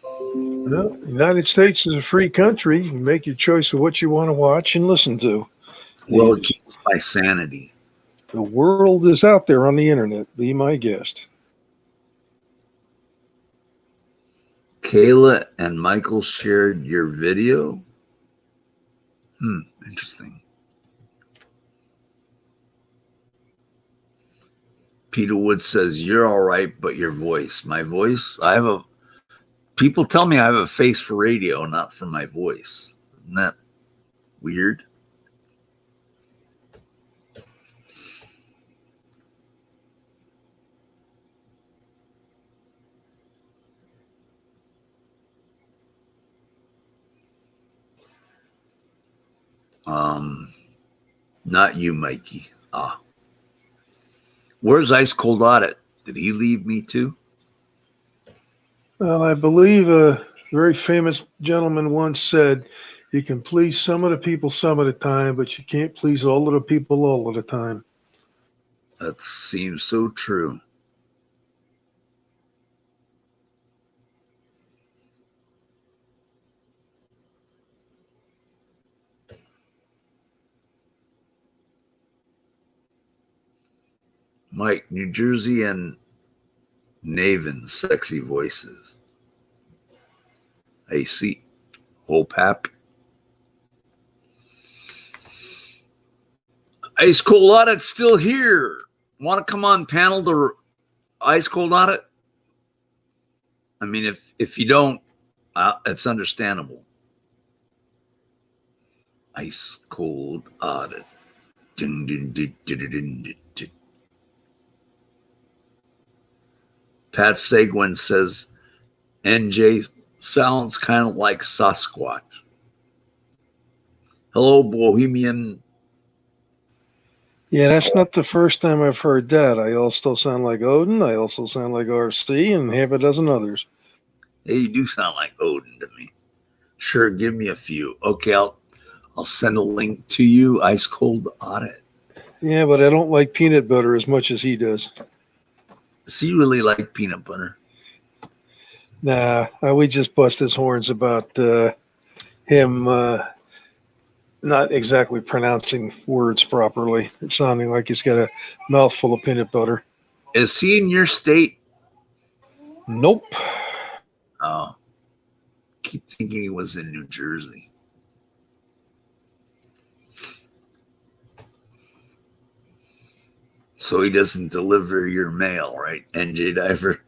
Well, the United States is a free country. You make your choice of what you want to watch and listen to. Well, it keeps my sanity. The world is out there on the internet. Be my guest. Kayla and Michael shared your video. Interesting. Peter Wood says, you're all right, but your voice. My voice? People tell me I have a face for radio, not for my voice. Isn't that weird? Not you, Mikey. Where's Ice Cold Audit? Did he leave me too? Well, I believe a very famous gentleman once said, you can please some of the people some of the time, but you can't please all of the people all of the time. That seems so true. Mike, New Jersey and Naven, sexy voices. I see. Hope happy. Ice Cold Audit still here. Want to come on panel to Ice Cold Audit? I mean, if you don't, it's understandable. Ice Cold Audit. Dun, dun, dun, dun, dun, dun, dun. Pat Seguin says NJ sounds kind of like Sasquatch. Hello, Bohemian. Yeah, that's not the first time I've heard that. I also sound like Odin. I also sound like RC and half a dozen others. Hey, you do sound like Odin to me. Sure, give me a few. Okay, I'll send a link to you. Ice Cold Audit. Yeah, but I don't like peanut butter as much as he does. Does he really like peanut butter? Nah, we just bust his horns about him not exactly pronouncing words properly. It's sounding like he's got a mouthful of peanut butter. Is he in your state? Nope. Oh, keep thinking he was in New Jersey. So he doesn't deliver your mail, right, NJ Diver?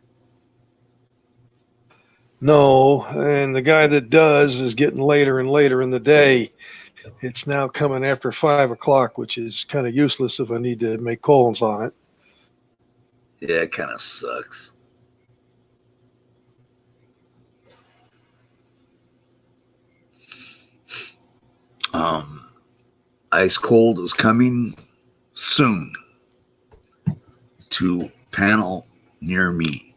No, and the guy that does is getting later and later in the day. It's now coming after 5 o'clock, which is kind of useless if I need to make calls on it. Yeah, it kind of sucks. Ice Cold is coming soon to panel near me.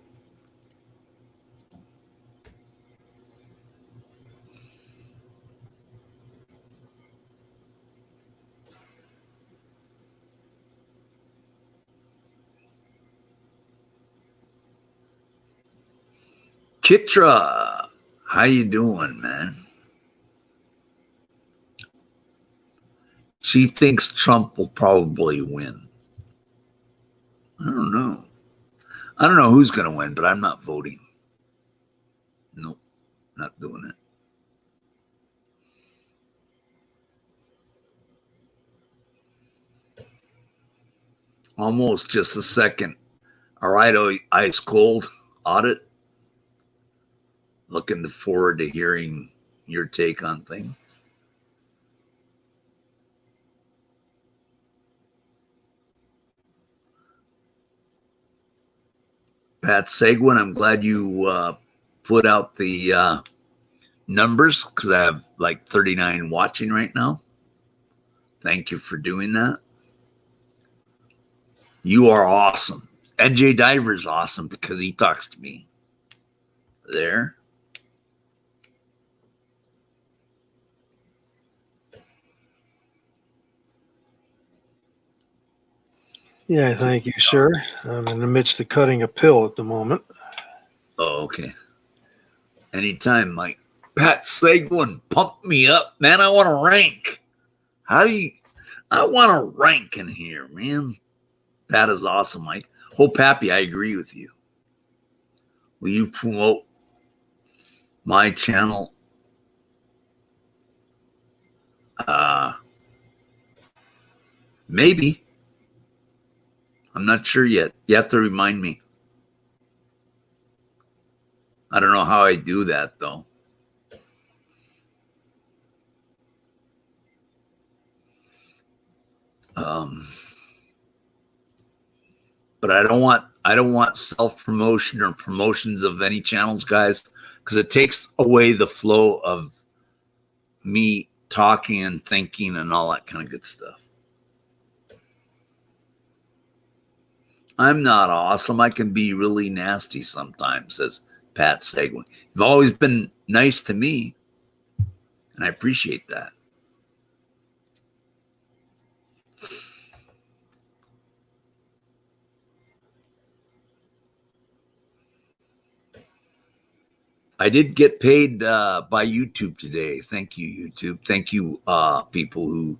Kitra, how you doing, man? She thinks Trump will probably win. I don't know. I don't know who's going to win, but I'm not voting. Nope, not doing it. Almost just a second. All right, Ice Cold Audit. Looking forward to hearing your take on things. Pat Seguin, I'm glad you put out the numbers because I have like 39 watching right now. Thank you for doing that. You are awesome. NJ Diver's awesome because he talks to me. There. Yeah, thank you, sir. I'm in the midst of cutting a pill at the moment. Oh, okay. Anytime, Mike. Pat Seguin, pump me up, man. I want to rank. I want to rank in here, man. Pat is awesome, Mike. Hope happy, I agree with you. Will you promote my channel? Maybe. I'm not sure yet. You have to remind me. I don't know how I do that, though. But I don't want self-promotion or promotions of any channels, guys, because it takes away the flow of me talking and thinking and all that kind of good stuff. I'm not awesome. I can be really nasty sometimes, says Pat Seguin. You've always been nice to me, and I appreciate that. I did get paid by YouTube today. Thank you, YouTube. Thank you, people who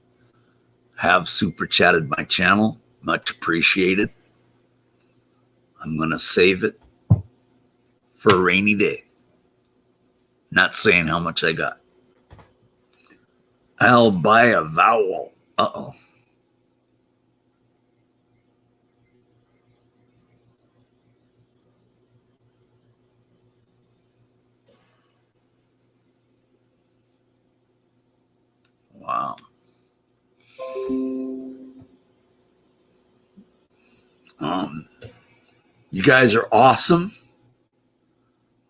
have super chatted my channel. Much appreciated. I'm going to save it for a rainy day. Not saying how much I got. I'll buy a vowel. Uh-oh. Wow. You guys are awesome.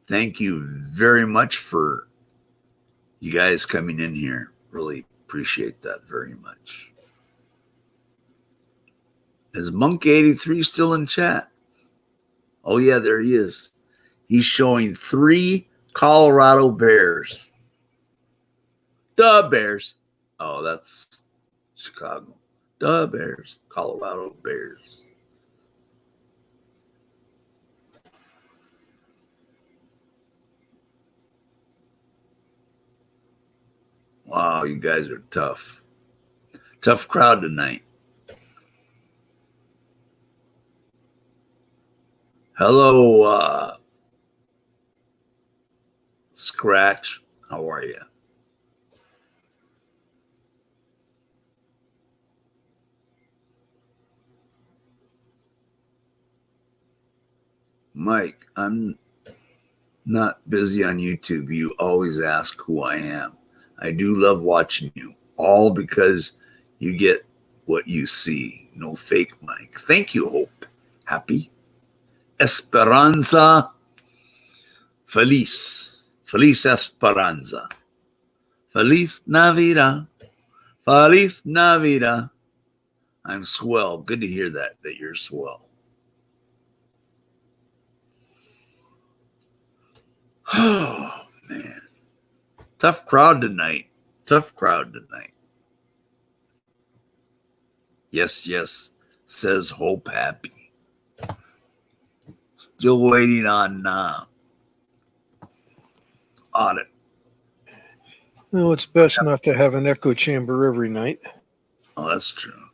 Thank you very much for you guys coming in here. Really appreciate that very much. Is Monk83 still in chat? Oh, yeah, there he is. He's showing 3 Colorado Bears. The Bears. Oh, that's Chicago. The Bears. Colorado Bears. Wow, you guys are tough. Tough crowd tonight. Hello, Scratch. How are you? Mike, I'm not busy on YouTube. You always ask who I am. I do love watching you, all because you get what you see. No fake, Mike. Thank you, Hope. Happy Esperanza Feliz. Feliz Esperanza. Feliz Navidad. Feliz Navidad. I'm swell. Good to hear that you're swell. Oh, man. Tough crowd tonight. Tough crowd tonight. Yes, yes, says Hope Happy. Still waiting on audit. No, it's best not to have an echo chamber every night. Oh, that's true.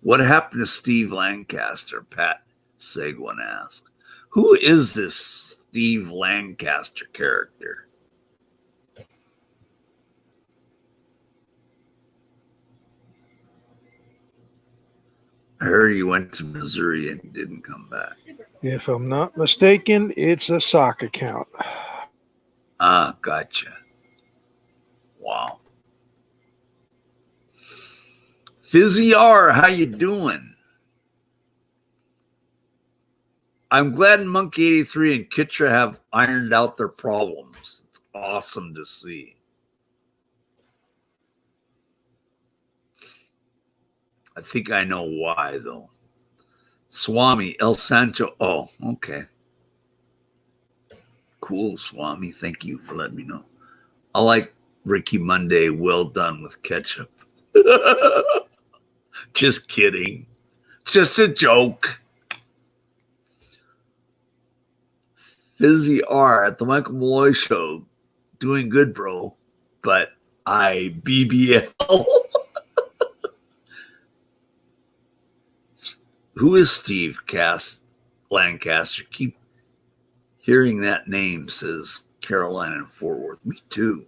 What happened to Steve Lancaster? Pat Seguin asked. Who is this Steve Lancaster character? I heard he went to Missouri and didn't come back. If I'm not mistaken, it's a sock account. Ah, gotcha. Wow. Fizzy R, how you doing? I'm glad Monkey83 and Kitra have ironed out their problems. It's awesome to see. I think I know why, though. Swami, El Sancho. Oh, okay. Cool, Swami. Thank you for letting me know. I like Ricky Monday well done with ketchup. Just kidding. Just a joke. Fizzy R at the Michael Malloy Show. Doing good, bro. But I BBL. Who is Steve Lancaster? Keep hearing that name, says Carolina in Fort Worth. Me too.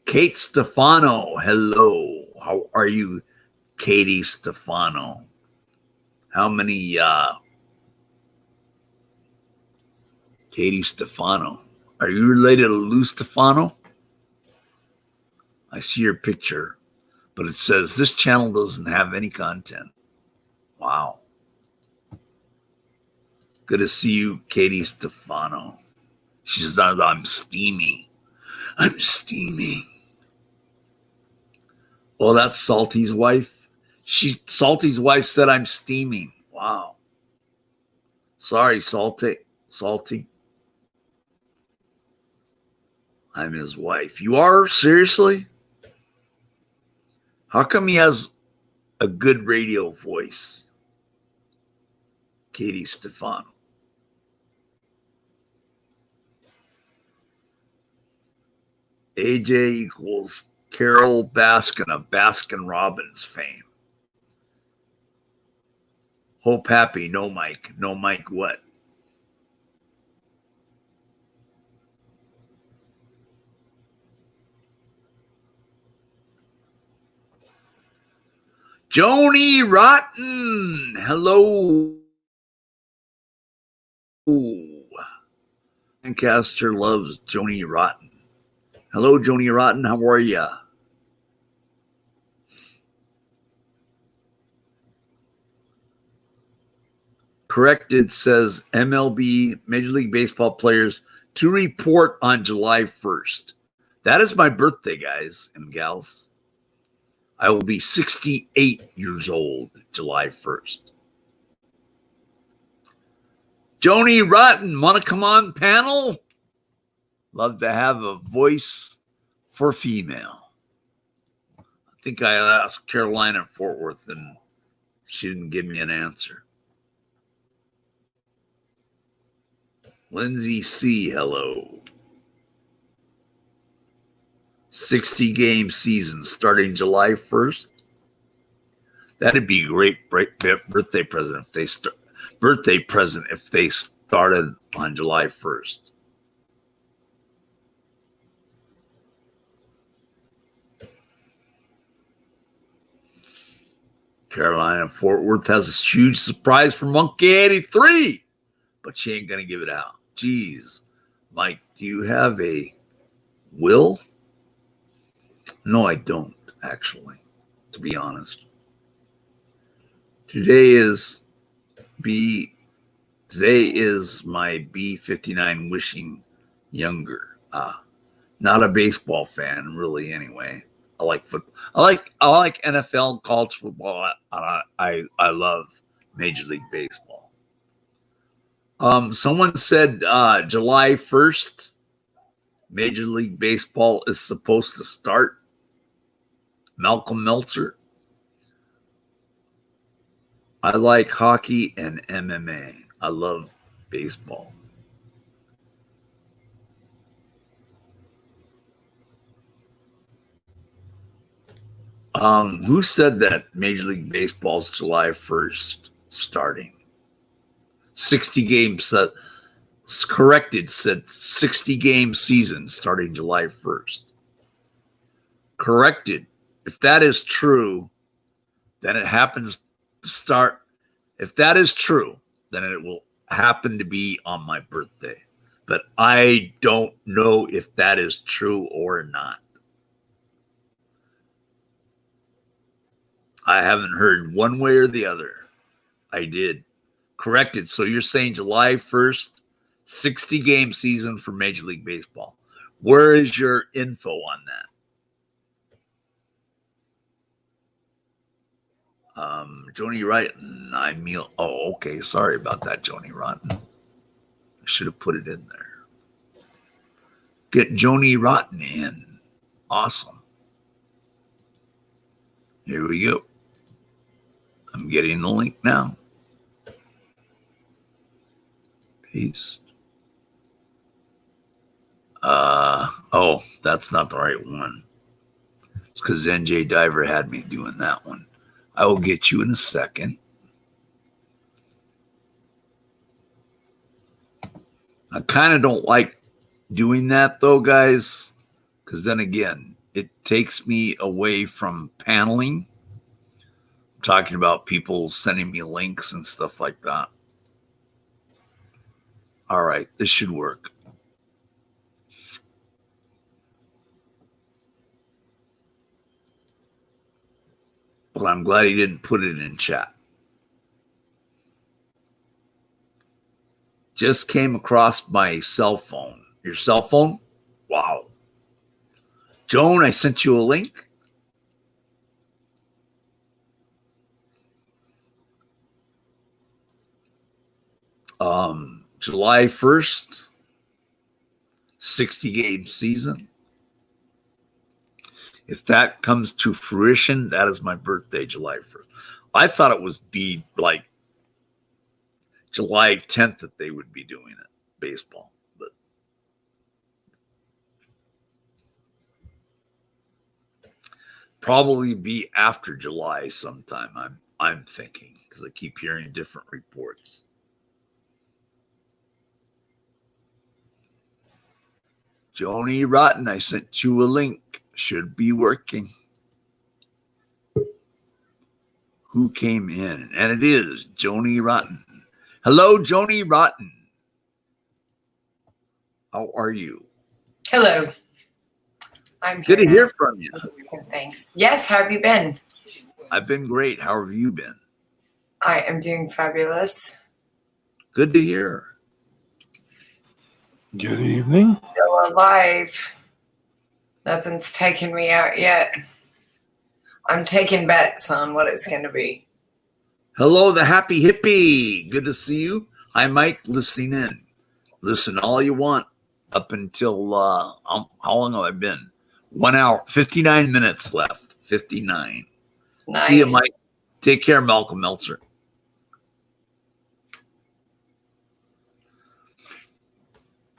Kate Stefano, hello. How are you, Katie Stefano? How many Katie Stefano? Are you related to Lou Stefano? I see your picture, but it says this channel doesn't have any content. Wow. Good to see you, Katie Stefano. She says, I'm steamy. I'm steaming. Oh, that's Salty's wife, Salty's wife said I'm steaming. Wow. Sorry, Salty. I'm his wife. You are? Seriously? How come he has a good radio voice? Katie Stefano. AJ equals Carol Baskin of Baskin Robbins fame. Hope Happy, no Mike. No Mike what? Joni Rotten, hello. Lancaster loves Joni Rotten. Hello, Joni Rotten, how are ya? Corrected says MLB, Major League Baseball players to report on July 1st. That is my birthday, guys and gals. I will be 68 years old July 1st. Joni Rotten, want to come on panel? Love to have a voice for female. I think I asked Carolina Fort Worth and she didn't give me an answer. Lindsay C., hello. 60-game season starting July 1st. That'd be a great birthday present if they started on July 1st. Carolina Fort Worth has a huge surprise for Monkey 83, but she ain't gonna give it out. Jeez, Mike, do you have a will? No, I don't, actually, to be honest. Today is my B59 wishing younger. Not a baseball fan, really, anyway. I like football. I like NFL, college football. I love Major League Baseball. Someone said July 1st, Major League Baseball is supposed to start. Malcolm Meltzer. I like hockey and MMA. I love baseball. Who said that Major League Baseball's July 1st starting? 60 games set. Corrected said 60-game season starting July 1st. Corrected. If that is true, then it happens to start. If that is true, then it will happen to be on my birthday. But I don't know if that is true or not. I haven't heard one way or the other. I did. Corrected. So you're saying July 1st, 60-game season for Major League Baseball. Where is your info on that? Joni Rotten, oh, okay. Sorry about that, Joni Rotten. I should have put it in there. Get Joni Rotten in. Awesome. Here we go. I'm getting the link now. Paste. Oh, that's not the right one. It's because NJ Diver had me doing that one. I will get you in a second. I kind of don't like doing that though, guys, because then again, it takes me away from paneling. I'm talking about people sending me links and stuff like that. All right, this should work. But I'm glad he didn't put it in chat. Just came across my cell phone. Your cell phone? Wow. Joan, I sent you a link. July 1st, 60-game season. If that comes to fruition, that is my birthday, July 1st. I thought it was be like July 10th that they would be doing it, baseball. But probably be after July sometime, I'm thinking, because I keep hearing different reports. Joni Rotten, I sent you a link. Should be working. Who came in? And it is Joni Rotten. Hello, Joni Rotten. How are you? Hello. I'm Good here to now. hear from you. Good, thanks. Yes, how have you been? I've been great. How have you been? I am doing fabulous. Good to hear. Good evening. Still alive. Nothing's taken me out yet. I'm taking bets on what it's going to be. Hello, the happy hippie. Good to see you. Hi, Mike, listening in. Listen all you want up until, how long have I been? 1 hour, 59 minutes left. 59. Nice. See you, Mike. Take care, Malcolm Meltzer.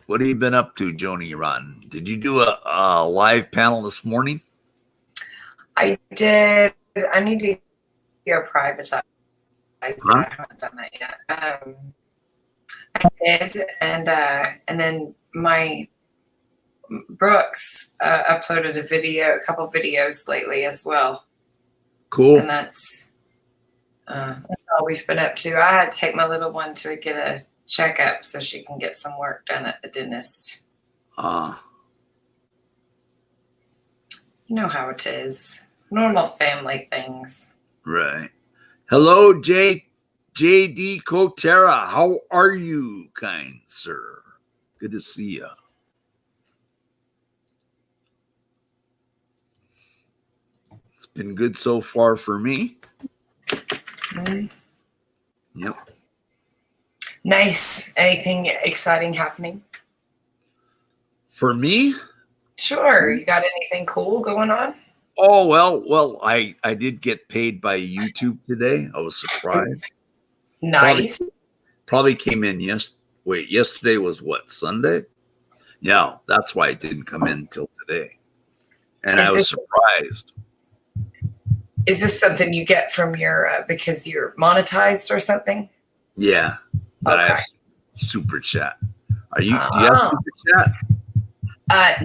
What have you been up to, Joni Rotten? Did you do a live panel this morning? I did. I need to go privatize. I haven't done that yet. I did, and then my Brooks uploaded a couple videos lately as well. Cool. And that's all we've been up to. I had to take my little one to get a checkup so she can get some work done at the dentist. You know how it is. Normal family things. Right. Hello, J.D. Kotera. How are you, kind sir? Good to see you. It's been good so far for me. Mm. Yep. Nice. Anything exciting happening? For me? Sure. You got anything cool going on? Oh, well, I did get paid by YouTube today. I was surprised. Nice. Probably came in yesterday was what, Sunday? Yeah, that's why it didn't come in till today. And I was surprised. Is this something you get from your because you're monetized or something? Yeah. But I Okay. have super chat. Do you have super chat?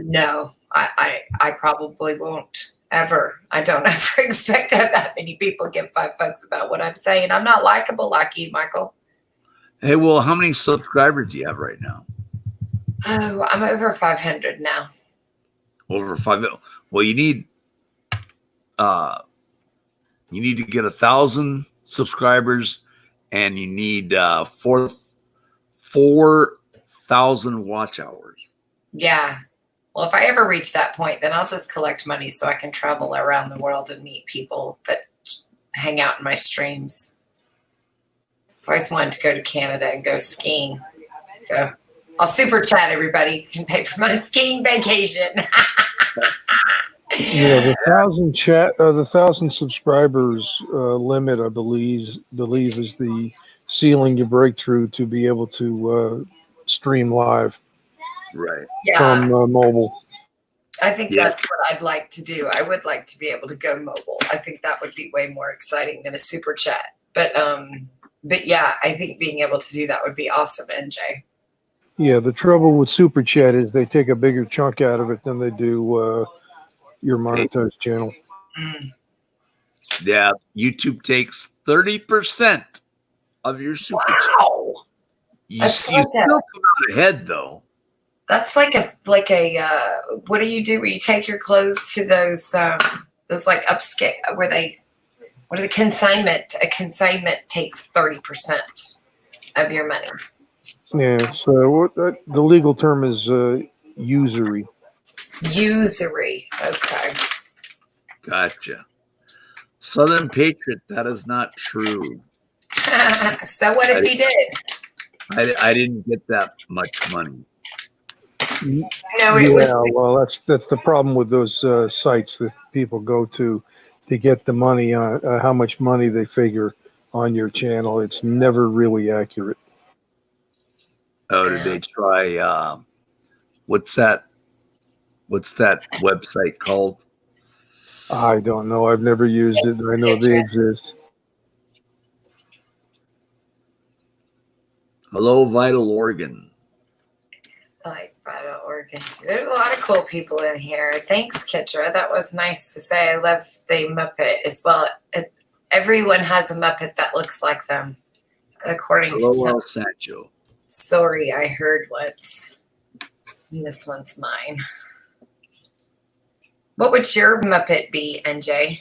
No. I probably won't ever. I don't ever expect to have that many people give $5 about what I'm saying. I'm not likable like you, Michael. Hey, well, how many subscribers do you have right now? Oh, I'm over 500 now. Over 5 million. Well, you need to get 1,000 subscribers, and you need 4,000 watch hours. Yeah. Well, if I ever reach that point, then I'll just collect money so I can travel around the world and meet people that hang out in my streams. I've always wanted to go to Canada and go skiing. So I'll super chat everybody. You can pay for my skiing vacation. Yeah, the 1,000 subscribers limit, I believe is the ceiling you break through to be able to stream live Right. Yeah. from mobile. I think Yeah. that's what I'd like to do. I would like to be able to go mobile. I think that would be way more exciting than a super chat. But yeah, I think being able to do that would be awesome, NJ. Yeah, the trouble with Super Chat is they take a bigger chunk out of it than they do your monetized channel. Mm. Yeah, YouTube takes 30% of your super chat. Wow. You That's still like come out ahead, though. That's like a what do you do where you take your clothes to those like upscale where they what are the consignment? A consignment takes 30% of your money. Yeah, so the legal term is usury. Usury. Okay. Gotcha. Southern Patriot, that is not true. So what if he did? I didn't get that much money. No, it was. Yeah, well, that's the problem with those sites that people go to get the money on how much money they figure on your channel. It's never really accurate. Oh, did they try? What's that? What's that website called? I don't know. I've never used it. I know they exist. Hello, Vital Organ. Like vital organs. There's a lot of cool people in here. Thanks, Kitra. That was nice to say. I love the Muppet as well. Everyone has a Muppet that looks like them, according to Hello, some El Sancho. story I heard once. And this one's mine. What would your Muppet be, NJ?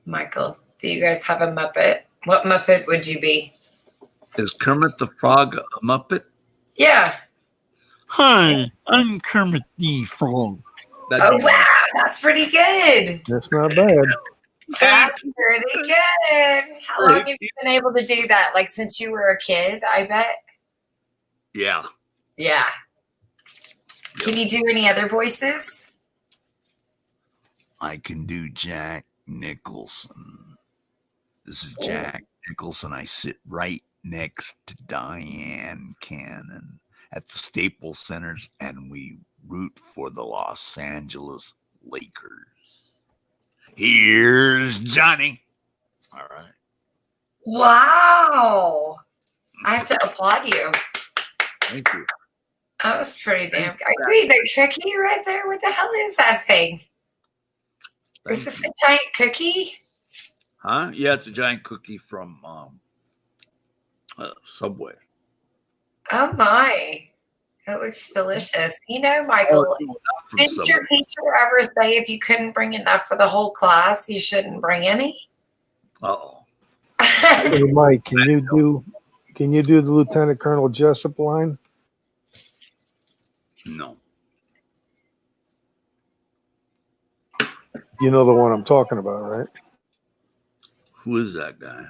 Michael, do you guys have a Muppet? What Muppet would you be? Is Kermit the Frog a Muppet? Yeah. Hi, I'm Kermit the Frog. That'd Oh, be wow. That's pretty good. That's not bad. That's pretty good. How long have you been able to do that? Like since you were a kid, I bet? Yeah. Yeah. Can you do any other voices? I can do Jack Nicholson. This is Jack Nicholson. I sit right next to Diane Cannon at the Staples Centers, and we root for the Los Angeles Lakers. Here's Johnny. All right. Wow. I have to applaud you. Thank you. That was pretty damn good. Are you eating a cookie right there? What the hell is that thing? Is Thank this you. a giant cookie? Huh? Yeah, it's a giant cookie from Subway. Oh my. It looks delicious. You know, Michael, No, not from didn't your Subway. teacher ever say if you couldn't bring enough for the whole class, you shouldn't bring any? Uh-oh. Hey, Mike, can you do the Lieutenant Colonel Jessup line? No. You know the one I'm talking about, right? Who is that guy?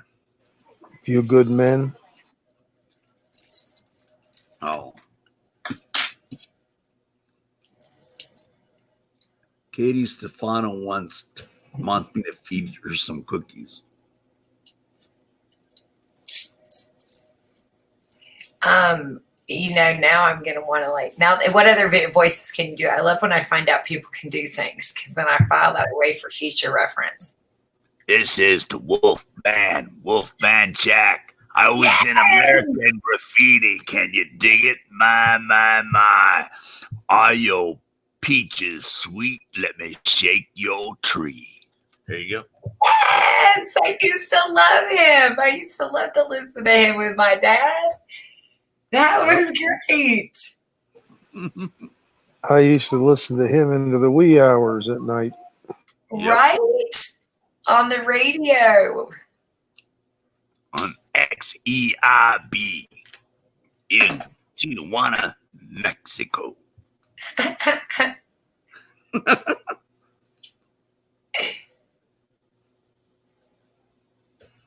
Few good men. Oh. Katie Stefano wants me to feed her some cookies. You know, now I'm going to want to now, what other voices can you do? I love when I find out people can do things because then I file that away for future reference. This is the Wolfman Jack. I was in American Graffiti. Can you dig it? My. Are your peaches sweet? Let me shake your tree. There you go. Yes, I used to love him. I used to love to listen to him with my dad. That was great. I used to listen to him into the wee hours at night. Yep. Right? On the radio. On XEIB in Tijuana, Mexico.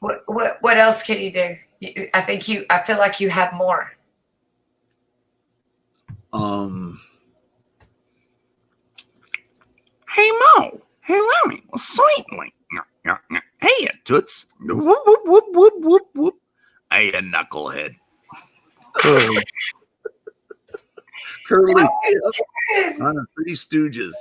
What else can you do? I feel like you have more. Hey, Mo. Hey, Lemmy. Certainly. Hey, Toots. Whoop, whoop, whoop, whoop, whoop, whoop. Hey, knucklehead. Curly. Curly Good. on the Three Stooges.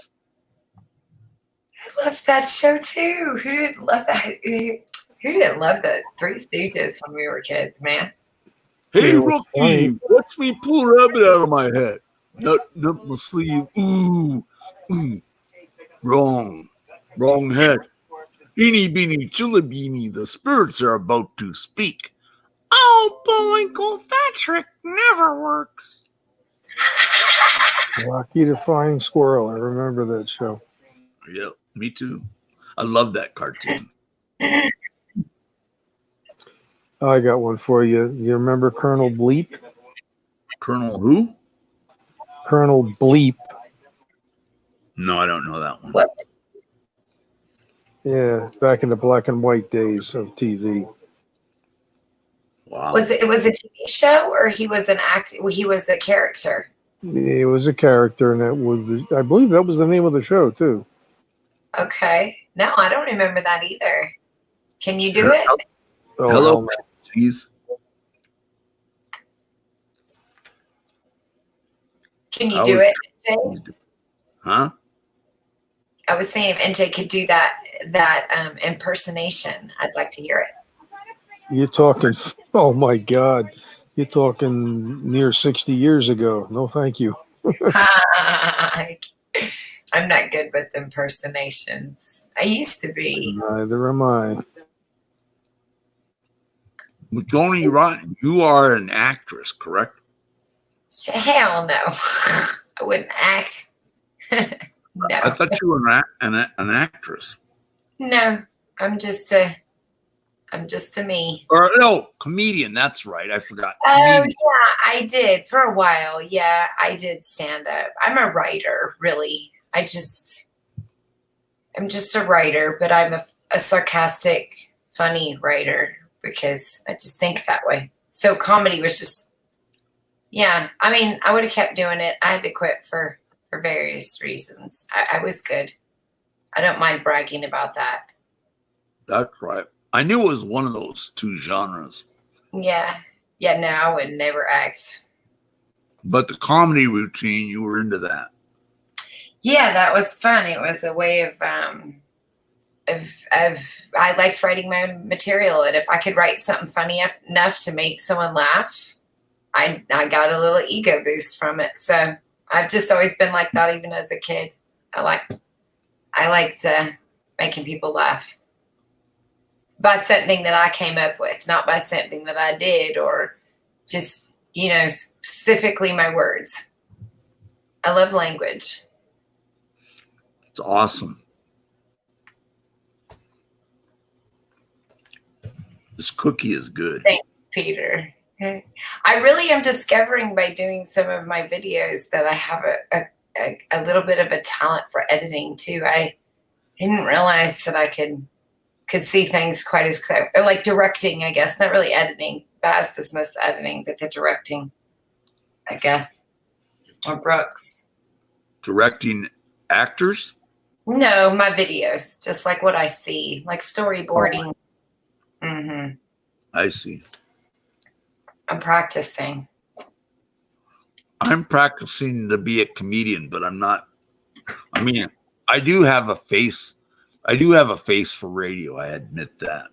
I loved that show too. Who didn't love that? Who didn't love the Three Stooges when we were kids, man? Hey, Yeah, Rookie, watch me pull a rabbit out of my head. Not my sleeve. Ooh. Wrong head. Eeny, beeny, chilly the spirits are about to speak. Oh, Bullwinkle, that trick never works. Rocky the Flying Squirrel. I remember that show. Yep, me too. I love that cartoon. I got one for you. You remember Colonel Bleep? Colonel who? Colonel Bleep. No, I don't know that one. What? Yeah, back in the black and white days of TV. Wow. It was a TV show, or he was an act? He was a character. It was a character, and that was, I believe, that was the name of the show too. Okay. No, I don't remember that either. Can you do it? Oh, Hello, hell no. cheese. Can you I do was- it, NJ? Huh? I was saying if NJ could do that impersonation. I'd like to hear it. You're talking. Oh my God, you're talking near 60 years ago. No, thank you. I'm not good with impersonations. I used to be. Neither am I. Tony Rotten, you are an actress, correct? Hell no. I wouldn't act. I No. thought you were an actress. No. I'm just a me. Or no, comedian. That's right. I forgot. Oh Comedian. yeah, I did for a while. Yeah, I did stand up. I'm a writer, really. I'm just a writer, but I'm a sarcastic, funny writer because I just think that way. So comedy was just, yeah. I mean, I would have kept doing it. I had to quit for various reasons. I was good. I don't mind bragging about that. That's right. I knew it was one of those two genres. Yeah. Yeah, no, I would never act. But the comedy routine, you were into that. Yeah, that was fun. It was a way of I liked writing my own material, and if I could write something funny enough to make someone laugh, I got a little ego boost from it. So I've just always been like that, even as a kid. I liked making people laugh by something that I came up with, not by something that I did or just, specifically my words. I love language. It's awesome. This cookie is good. Thanks, Peter. I really am discovering by doing some of my videos that I have a little bit of a talent for editing too. I didn't realize that I could see things quite as clear, or like directing, I guess, not really editing. Bass is most editing, but the directing, I guess, or Brooks. Directing actors? No, my videos, just like what I see, like storyboarding. Mm-hmm. I see. I'm practicing. I'm practicing to be a comedian, but I'm not. I mean, I do have a face. I do have a face for radio. I admit that.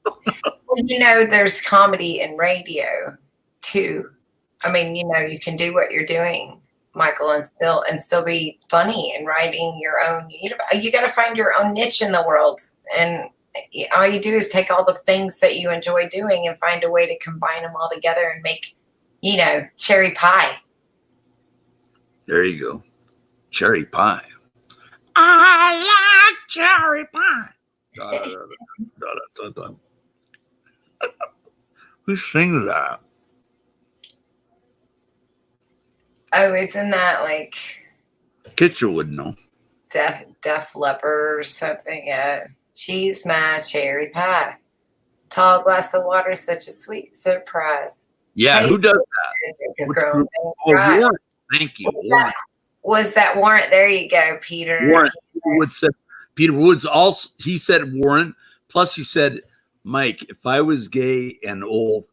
Well, there's comedy in radio too. I mean, you can do what you're doing, Michael, and still be funny and writing your own. You got to find your own niche in the world, and all you do is take all the things that you enjoy doing and find a way to combine them all together and make, cherry pie. There you go. Cherry pie. I like cherry pie. Da, da, da, da, da, da. Who sings that? Oh, isn't that like Kitcher would know. Def Leppard or something? Yeah. She's my cherry pie. Tall glass of water, such a sweet surprise. Yeah, who does that? Which group? Oh, Warrant. Thank you, Warrant. Was that Warrant? There you go, Peter. Warrant. Peter Woods also, he said Warrant. Plus he said, Mike, if I was gay and old,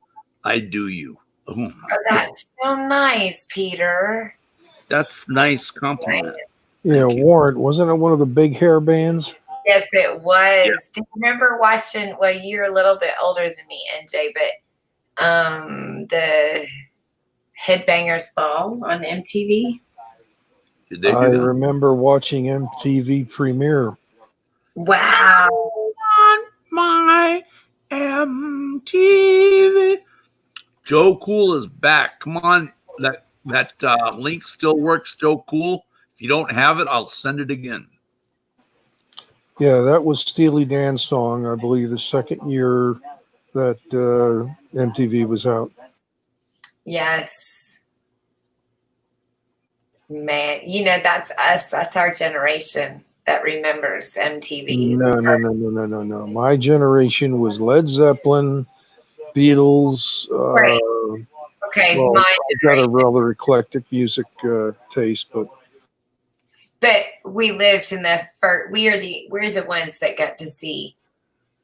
I'd do you. Oh, That's so nice, Peter. that's nice compliment. Yeah, Warrant, wasn't it one of the big hair bands? Yes, it was. Yeah. Do you remember watching? Well, you're a little bit older than me, NJ, but the Headbangers Ball on MTV. Did they I do that? remember watching MTV Premiere. Wow. On my MTV. Joe Cool is back. Come on, that link still works. Joe Cool. If you don't have it, I'll send it again. Yeah, that was Steely Dan's song, I believe, the second year that MTV was out. Yes. Man, that's us. That's our generation. that remembers MTV. No. My generation was Led Zeppelin, Beatles. Right. Okay, Well, mine. I've got a rather eclectic music taste, but we lived in the first. We're the ones that got to see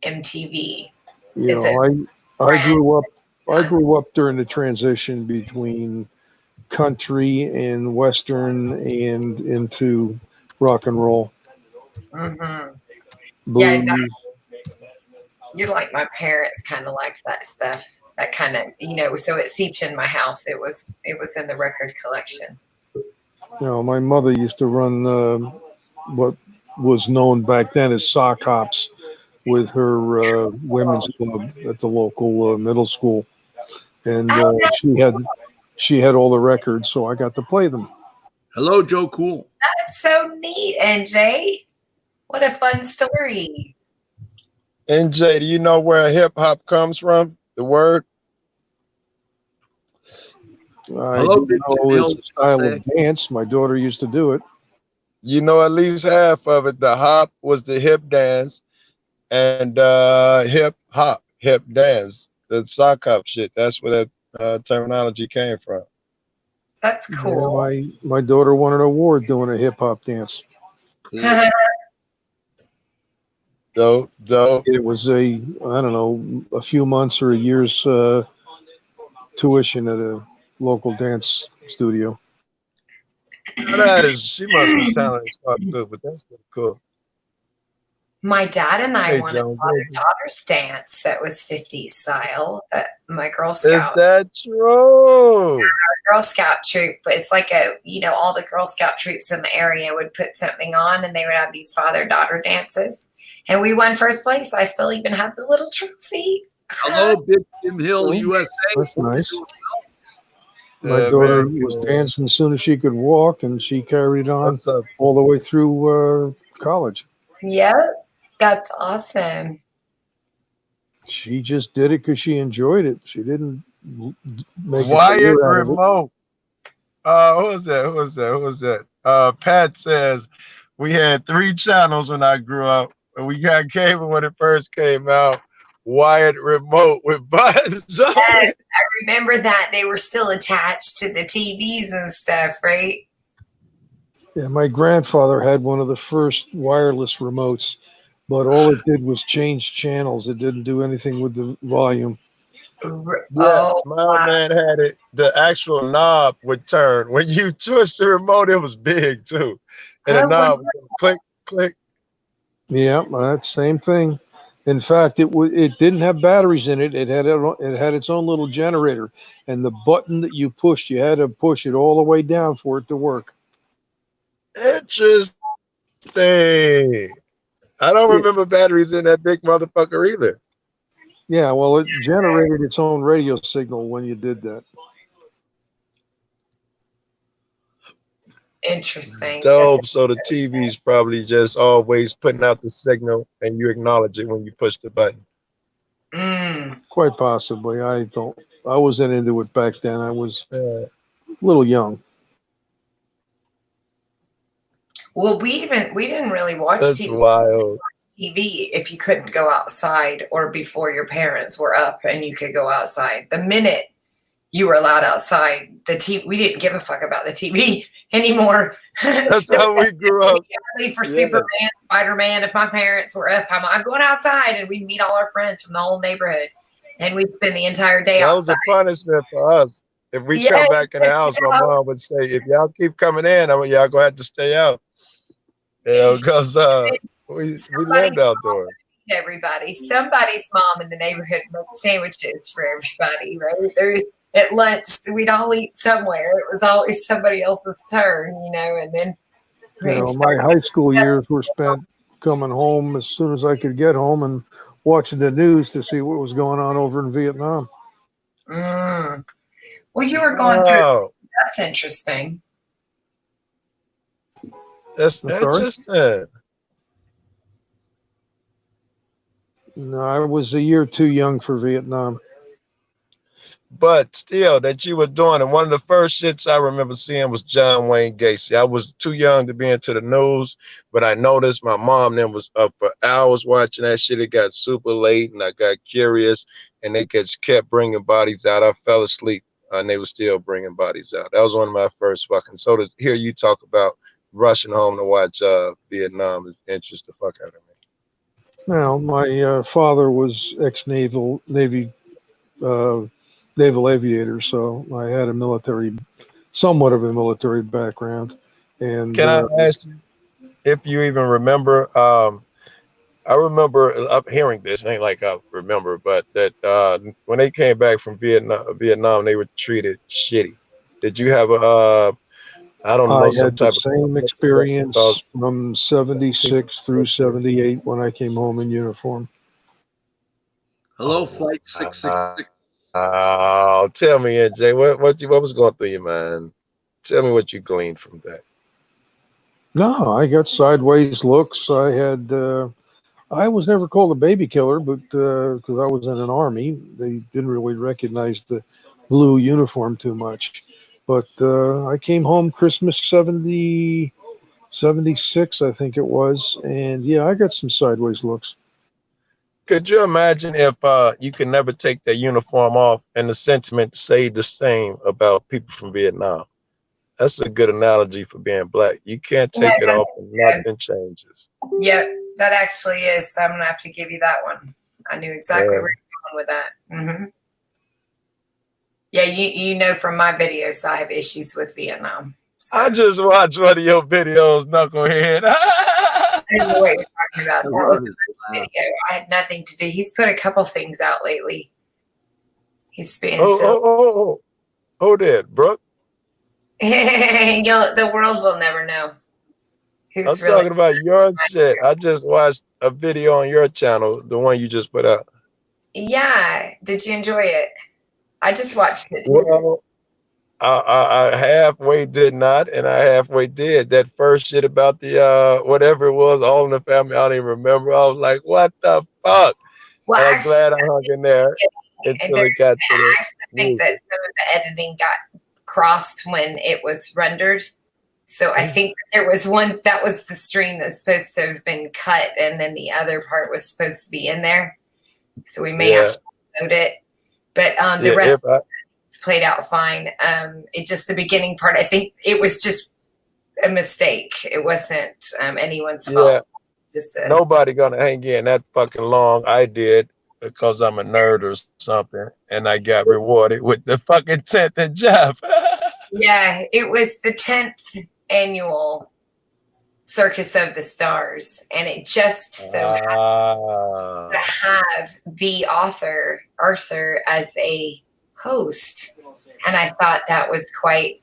MTV. you know, I grew up during the transition between country and western and into rock and roll. Mm-hmm. Blues. Yeah, you're like my parents, kind of liked that stuff. That kind of, so it seeped in my house. It was in the record collection. My mother used to run what was known back then as sock hops with her women's club at the local middle school, and she had all the records, so I got to play them. Hello, Joe Cool. That's so neat, NJ. What a fun story. NJ, do you know where hip hop comes from? The word? Hello, Big Jim Hill. It's a style of dance. My daughter used to do it. You know, at least half of it. The hop was the hip dance, and hip hop, hip dance, the sock hop shit. That's where that terminology came from. That's cool. Yeah, my daughter won an award doing a hip hop dance. Cool. Dope. It was a few months or a year's tuition at a local dance studio. She must be talented as fuck too, but that's pretty cool. My dad and I Hey, won Joan, a father-daughter's dance that was 50s style at my Girl Scout. Is that true? Girl Scout troop, but it's like all the Girl Scout troops in the area would put something on, and they would have these father-daughter dances, and we won first place. I still even have the little trophy. Hello, Big Jim Hill, USA. That's nice. My daughter was dancing as soon as she could walk, and she carried on all the way through college. Yep, that's awesome. She just did it because she enjoyed it. She didn't make Wyatt Remote. Who was that? Pat says we had 3 channels when I grew up. We got cable when it first came out. Wyatt Remote with buttons on it. I remember that. They were still attached to the TVs and stuff, right? Yeah, my grandfather had one of the first wireless remotes, but all it did was change channels. It didn't do anything with the volume. Yes, my man had it. The actual knob would turn. When you twist the remote, it was big too. And the knob would go click, click. Yeah, that same thing. In fact, it didn't have batteries in it. It had its own little generator, and the button that you pushed, you had to push it all the way down for it to work. Interesting. I don't remember batteries in that big motherfucker either. Yeah, well, it generated its own radio signal when you did that. Interesting. Dope. So the TV's probably just always putting out the signal, and you acknowledge it when you push the button. Quite possibly. I wasn't into it back then. I was a little young. Well, we didn't really watch That's TV. wild. TV if you couldn't go outside or before your parents were up and you could go outside. The minute you were allowed outside, we didn't give a fuck about the TV anymore. That's how we grew up. For Superman, Spider-Man, if my parents were up, I'm going outside, and we'd meet all our friends from the whole neighborhood, and we'd spend the entire day outside. That was a punishment for us. If we come back in the house, my mom would say, if y'all keep coming in, y'all going to have to stay out. Because we lived outdoors. Everybody, somebody's mom in the neighborhood made sandwiches for everybody, right? There, at lunch, we'd all eat somewhere. It was always somebody else's turn, and then. My high school years were spent coming home as soon as I could get home and watching the news to see what was going on over in Vietnam. Well, you were going through. That's interesting. That's interesting. No, I was a year too young for Vietnam. but still that you were doing. And one of the first shits I remember seeing was John Wayne Gacy. I was too young to be into the news, but I noticed my mom then was up for hours watching that shit. It got super late and I got curious, and they just kept bringing bodies out. I fell asleep and they were still bringing bodies out. That was one of my first fucking. So to hear you talk about rushing home to watch Vietnam is interesting the fuck out of me. Now, my father was ex-naval Navy naval aviator, so I had somewhat of a military background. And Can I ask you if you even remember? I remember hearing this. It ain't like I remember, but that when they came back from Vietnam, they were treated shitty. Did you have I don't I know, some had the type of same experience from 76 through 78 when I came home in uniform. Hello, Flight 666. Oh, tell me, NJ, what was going through your mind? Tell me what you gleaned from that. No, I got sideways looks. I was never called a baby killer, but because I was in an army, they didn't really recognize the blue uniform too much. But I came home Christmas 76, I think it was, and yeah, I got some sideways looks. Could you imagine if you could never take that uniform off and the sentiment stayed the same about people from Vietnam? That's a good analogy for being black. You can't take it off and nothing changes. Yep, that actually is. So I'm gonna have to give you that one. I knew exactly where you're going with that. Mm-hmm. Yeah, you know from my videos I have issues with Vietnam. So. I just watched one of your videos, Knucklehead. I didn't know what you're talking about. That was the video. I had nothing to do. He's put a couple things out lately. He's been Who did, Brooke? The world will never know. I'm talking about your shit. I just watched a video on your channel, the one you just put out. Yeah. Did you enjoy it? I just watched it. Well, I halfway did not, and I halfway did. That first shit about the whatever it was, All in the Family, I don't even remember. I was like, what the fuck? Well, I'm glad I hung in there until it got to I actually think that some of the editing got crossed when it was rendered. So I think there was one that was the stream that's supposed to have been cut, and then the other part was supposed to be in there. So we may have to upload it. But the rest played out fine. It just the beginning part, I think it was just a mistake. It wasn't anyone's fault. Just nobody gonna hang in that fucking long. I did because I'm a nerd or something, and I got rewarded with the fucking 10th and Jeff. Yeah, it was the 10th annual Circus of the Stars, and it just so happened to have the author Arthur as a host, and I thought that was quite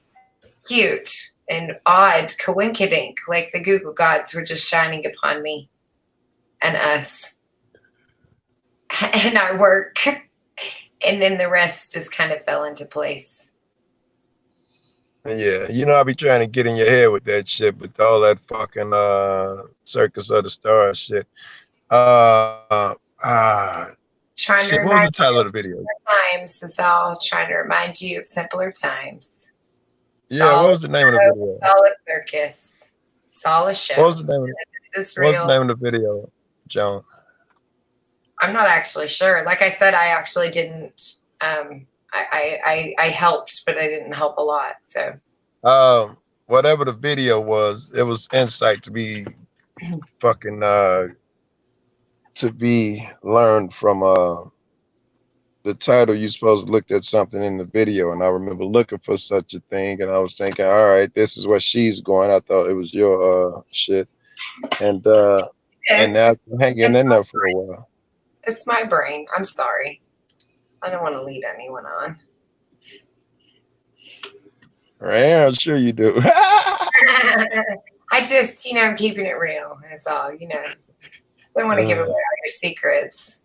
cute and odd, coinkydink, like the Google gods were just shining upon me and us and our work, and then the rest just kind of fell into place. Yeah, you know, I be trying to get in your head with that shit, with all that fucking Circus of the Stars shit. Trying to what was the title of the video? Times is all trying to remind you of simpler times. Yeah, what was the name of the video? Saw a circus. Saw a show. What was the name of This is real. What's the name of the video, Joan? I'm not actually sure. Like I said, I actually didn't I helped, but I didn't help a lot. So whatever the video was, it was insight to be fucking to be learned from the title. You supposed to look at something in the video, and I remember looking for such a thing, and I was thinking, all right, this is where she's going. I thought it was your shit, and now hanging in there for a while. It's my brain. I'm sorry. I don't want to lead anyone on. Yeah, I'm sure you do. I just, I'm keeping it real. That's all, I don't want to give away all your secrets.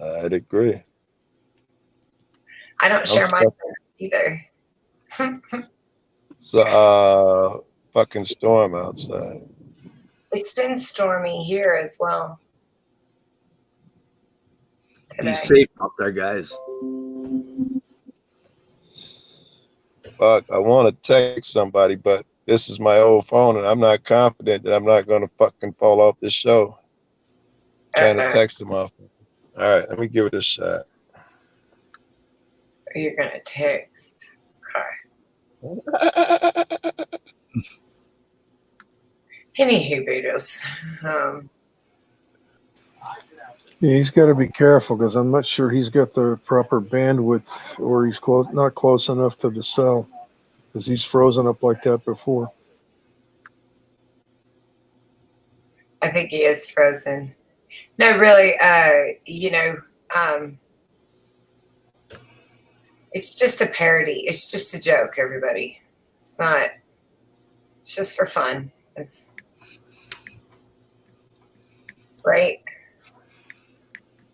I'd agree. I don't share my either. So, fucking storm outside. It's been stormy here as well. Be safe out there, guys. fuck, I want to text somebody, but this is my old phone, and I'm not confident that I'm not gonna fucking fall off this show trying to text them off. All right, let me give it a shot. You're gonna text. Okay. Anywho, Beatles. Yeah, he's got to be careful because I'm not sure he's got the proper bandwidth, or he's not close enough to the cell because he's frozen up like that before. I think he is frozen. No, really, it's just a parody. It's just a joke, everybody. It's not, it's just for fun. It's right.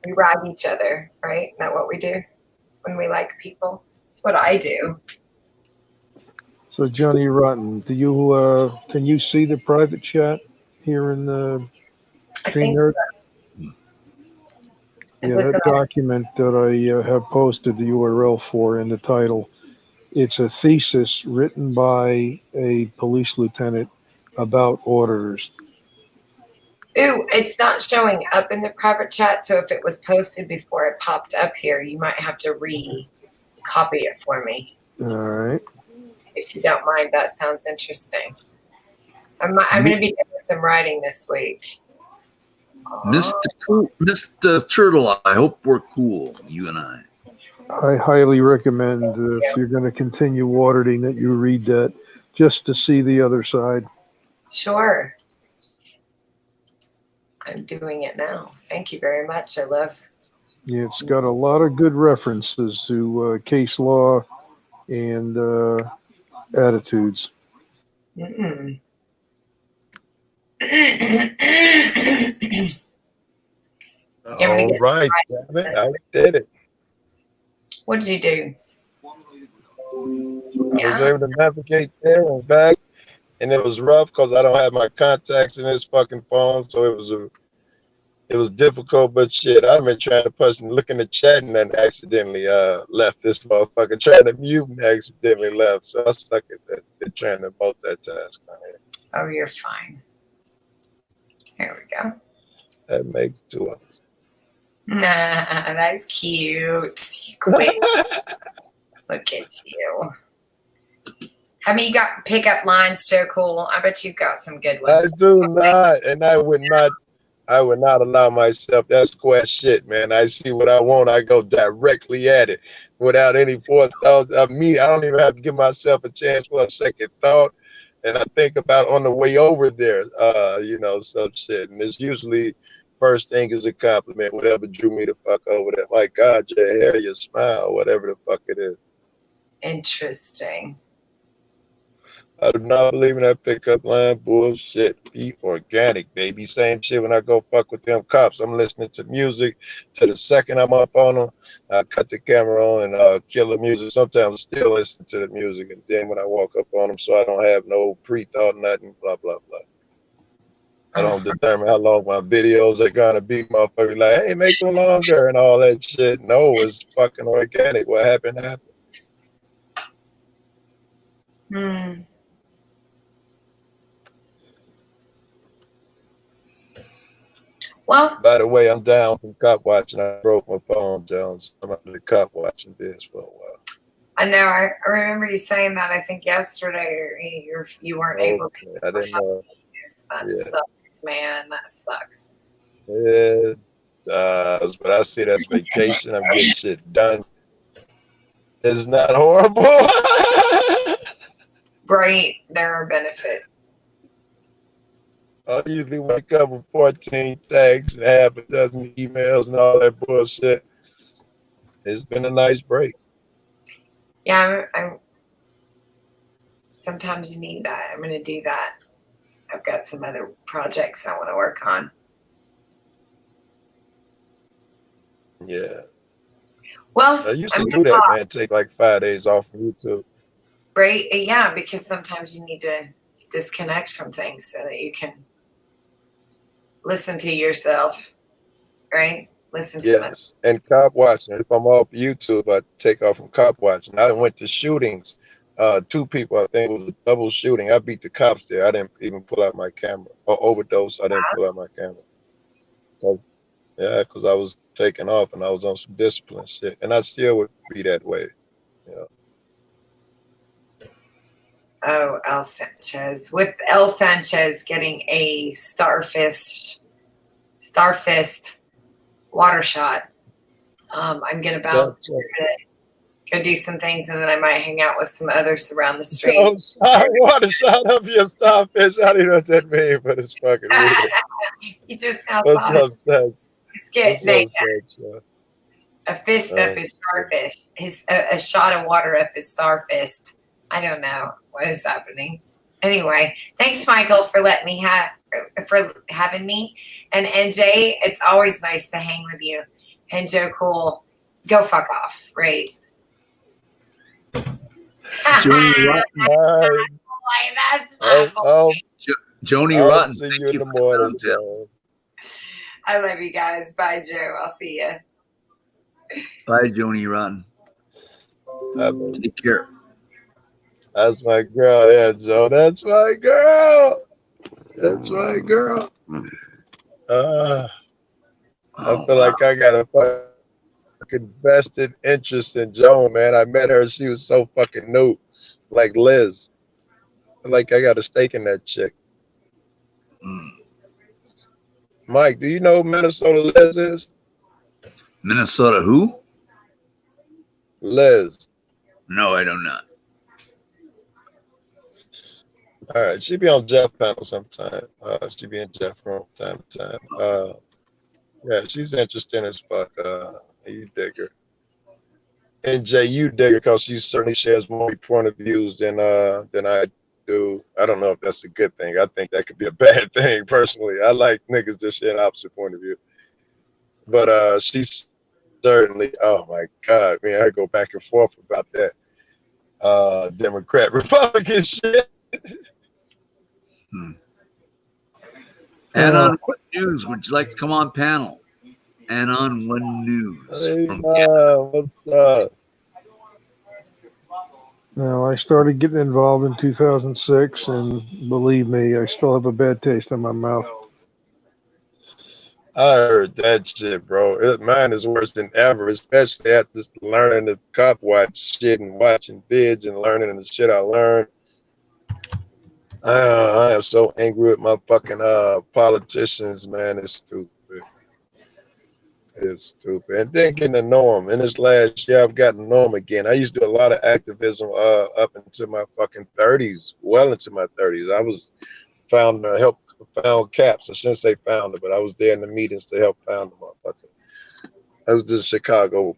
We ride each other, right? Isn't that what we do when we like people? It's what I do. So Johnny Rotten, do you can you see the private chat here in the I think StreamYard? it Yeah, was that document that I have posted the URL for in the title. It's a thesis written by a police lieutenant about auditors. Ooh, it's not showing up in the private chat. So if it was posted before it popped up here, you might have to copy it for me. All right. If you don't mind, that sounds interesting. I'm going to be doing some writing this week. Mr. Turtle, I hope we're cool, you and I. I highly recommend if you're going to continue auditing that you read that just to see the other side. Sure. I'm doing it now. Thank you very much. I love. Yeah, it's got a lot of good references to case law and attitudes. Mm-mm. All right, damn it, I did it. What did you do? I was able to navigate there and back, and it was rough because I don't have my contacts in this fucking phone, so it was difficult. But shit, I've been trying to look in the chat and then accidentally left this motherfucker, trying to mute and accidentally left. So I suck at that. They're trying to multitask. Oh, you're fine. Here we go. That makes 2 of us. Nah, that's cute. Quick. Look at you. Have you got pickup lines, Joe Cool? I bet you've got some good I ones. do not, and I would not allow myself that square shit, man. I see what I want, I go directly at it without any forethought of me. I don't even have to give myself a chance for a second thought, and I think about on the way over there, some shit. And it's usually first thing is a compliment, whatever drew me the fuck over there. My God, your hair, your smile, whatever the fuck it is. Interesting. I do not believe in that pickup line bullshit. Be organic, baby. Same shit when I go fuck with them cops. I'm listening to music to the second I'm up on them. I cut the camera on and kill the music. Sometimes still listen to the music. And then when I walk up on them, so I don't have no pre-thought, nothing, blah, blah, blah. I don't determine how long my videos are going to be. Motherfuckers like, hey, make them longer and all that shit. No, it's fucking organic. What happened, happened. Well, by the way, I'm down from cop watching. I broke my phone, Jones. I'm out of the cop watching biz for a while. I know. I remember you saying that. I think yesterday, or you weren't able to. I didn't know. That sucks, man. That sucks. It does, but I see that's vacation. I'm getting shit done. It's not horrible. Right. There are benefits. I usually wake up with 14 texts and half a dozen emails and all that bullshit. It's been a nice break. Yeah, I'm sometimes you need that. I'm going to do that. I've got some other projects I want to work on. Yeah. Well, I used to do that, man. Take like 5 days off from YouTube. Right. Yeah, because sometimes you need to disconnect from things so that you can listen to yourself, right? Listen to yes, and cop watching. If I'm off YouTube, I take off from cop watching. I went to shootings two people. I think it was a double shooting. I beat the cops there. I didn't even pull out my camera. Or overdose. I didn't pull out my camera. So, yeah, because I was taking off and I was on some discipline shit, and I still would be that way. Yeah. Oh, El Sanchez. With El Sanchez getting a Starfist water shot, I'm gonna bounce. So, Go do some things, and then I might hang out with some others around the so streets. water shot up your starfish. I don't even know what that means, but it's fucking weird. He just now What's thought up, Seth? he's getting a fist up Nice. his starfish, a shot of water up his starfist. I don't know what is happening. Anyway, thanks, Michael, for letting me for having me. And NJ, it's always nice to hang with you. And Joe Cool, go fuck off, right? Joni Rotten. Bye. That's my boy. Joni I'll Rotten. see Thank you in you the for morning, the Joe. I love you guys. Bye, Joe. I'll see you. Bye, Joni Rotten. Take care. That's my girl, yeah, Joe. That's my girl. That's my girl. I Oh, feel like I got a fucking vested interest in Joan, man. I met her. She was so fucking new, like Liz. I feel like I got a stake in that chick. mm. Mike, do you know who Minnesota Liz is? Minnesota who? Liz. No, I do not. All right, she be on Jeff panel sometime. She be in Jeff room time to time. Yeah, she's interesting as fuck. You dig her. And Jay, you dig her because she certainly shares more point of views than I do. I don't know if that's a good thing. I think that could be a bad thing personally. I like niggas that share an opposite point of view. But she's certainly, oh my God, man, I go back and forth about that Democrat Republican shit. And on what news would you like to come on panel? And on One News. Hey, From Canada. what's up? Now, I started getting involved in 2006, and believe me, I still have a bad taste in my mouth. I heard that shit, bro. Mine is worse than ever, especially after learning the cop watch shit and watching vids and learning the shit I learned. I am so angry with my fucking politicians, man. It's stupid. It's stupid. And then getting to know them. In this last year, I've gotten to know them again. I used to do a lot of activism up into my fucking 30s, well into my 30s. I was found CAPS. I shouldn't say founder, but I was there in the meetings to help found the motherfucker. I was the Chicago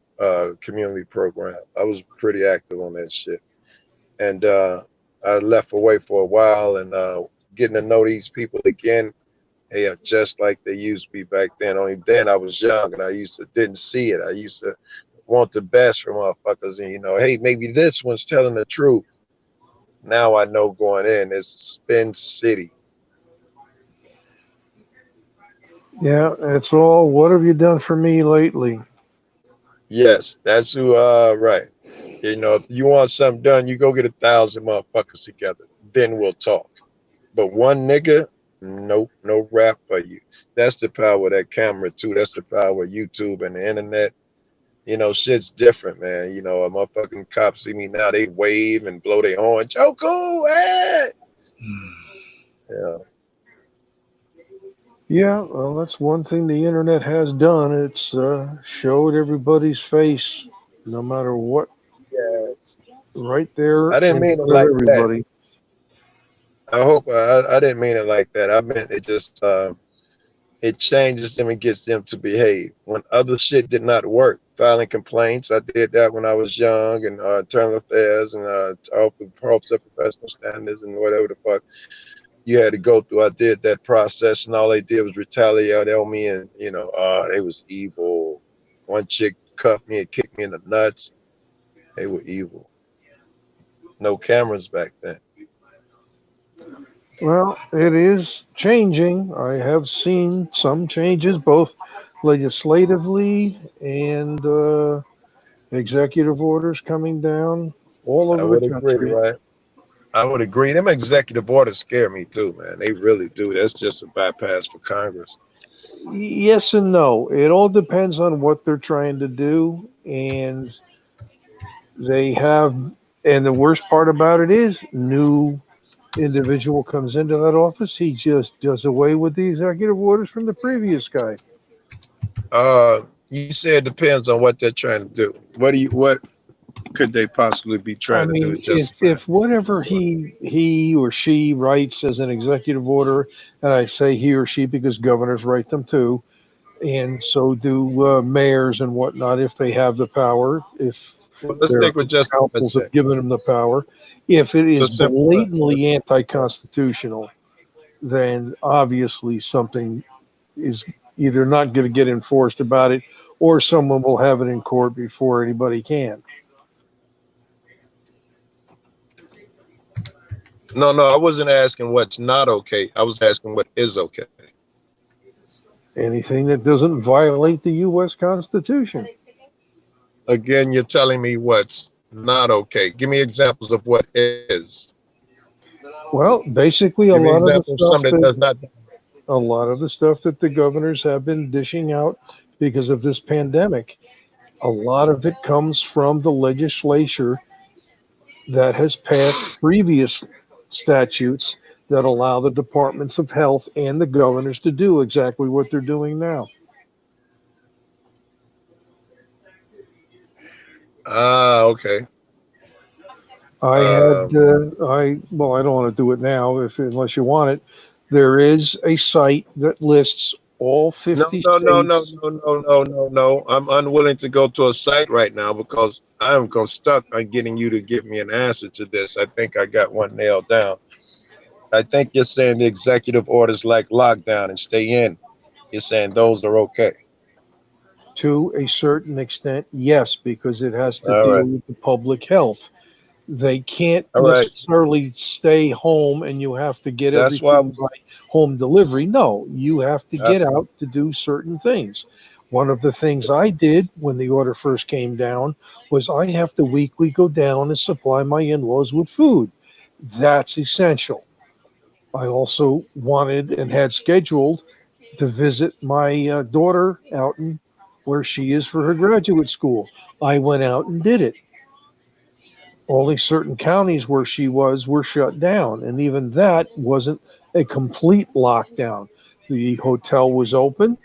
community program. I was pretty active on that shit. And I left away for a while and getting to know these people again. They are just like they used to be back then. Only then I was young and I didn't see it. I used to want the best for motherfuckers and, hey, maybe this one's telling the truth. Now I know going in, it's Spin City. Yeah, it's all, what have you done for me lately? Yes, that's who, right. If you want something done, you go get 1,000 motherfuckers together. Then we'll talk. But one nigga, nope, no rap for you. That's the power of that camera too. That's the power of YouTube and the internet. Shit's different, man. A motherfucking cop see me now, they wave and blow their horn. Choco, hey! Yeah. Yeah, well, that's one thing the internet has done. It's showed everybody's face, no matter what, Yes. right there. I didn't mean it in front of like everybody. I hope I didn't mean it like that. I meant it just it changes them and gets them to behave. When other shit did not work, filing complaints, I did that when I was young, and internal affairs and hopes of professional standards and whatever the fuck you had to go through. I did that process, and all they did was retaliate on me, and they was evil. One chick cuffed me and kicked me in the nuts. They were evil. No cameras back then. Well, it is changing. I have seen some changes, both legislatively and executive orders coming down. all I over would the agree, country. right? I would agree. Them executive orders scare me too, man. They really do. That's just a bypass for Congress. Yes and no. It all depends on what they're trying to do, and they have. And the worst part about it is, new individual comes into that office, he just does away with the executive orders from the previous guy. You said it depends on what they're trying to do. What could they possibly be I trying to do to mean, justify if this? whatever he or she writes as an executive order, and I say he or she because governors write them too, and so do mayors and whatnot if they have the power, if Well, let's their stick with just one councils have thing. given them the power. If it is Just simplify. blatantly anti-constitutional, then obviously something is either not going to get enforced about it, or someone will have it in court before anybody can. No, no, I wasn't asking what's not okay. I was asking what is okay. Anything that doesn't violate the U.S. Constitution. Again, you're telling me what's not okay. Give me examples of what is. Well, basically, Give me examples of something that does not. a lot of the stuff that the governors have been dishing out because of this pandemic, a lot of it comes from the legislature that has passed previous statutes that allow the departments of health and the governors to do exactly what they're doing now. Okay. I well, I don't want to do it now unless you want it. There is a site that lists all 50 No, no, no, no, states. no, no, no, no, no. I'm unwilling to go to a site right now because I'm stuck on getting you to give me an answer to this. I think I got one nailed down. I think you're saying the executive orders like lockdown and stay in. You're saying those are okay. To a certain extent, yes, because it has to All deal right. with the public health. They can't All right. necessarily stay home and you have to get That's why I everything by was. home delivery. No, you have to Uh, get out to do certain things. One of the things I did when the order first came down was I have to weekly go down and supply my in laws with food. That's essential. I also wanted and had scheduled to visit my daughter out in where she is for her graduate school. I went out and did it. Only certain counties where she was were shut down, and even that wasn't a complete lockdown. The hotel was open.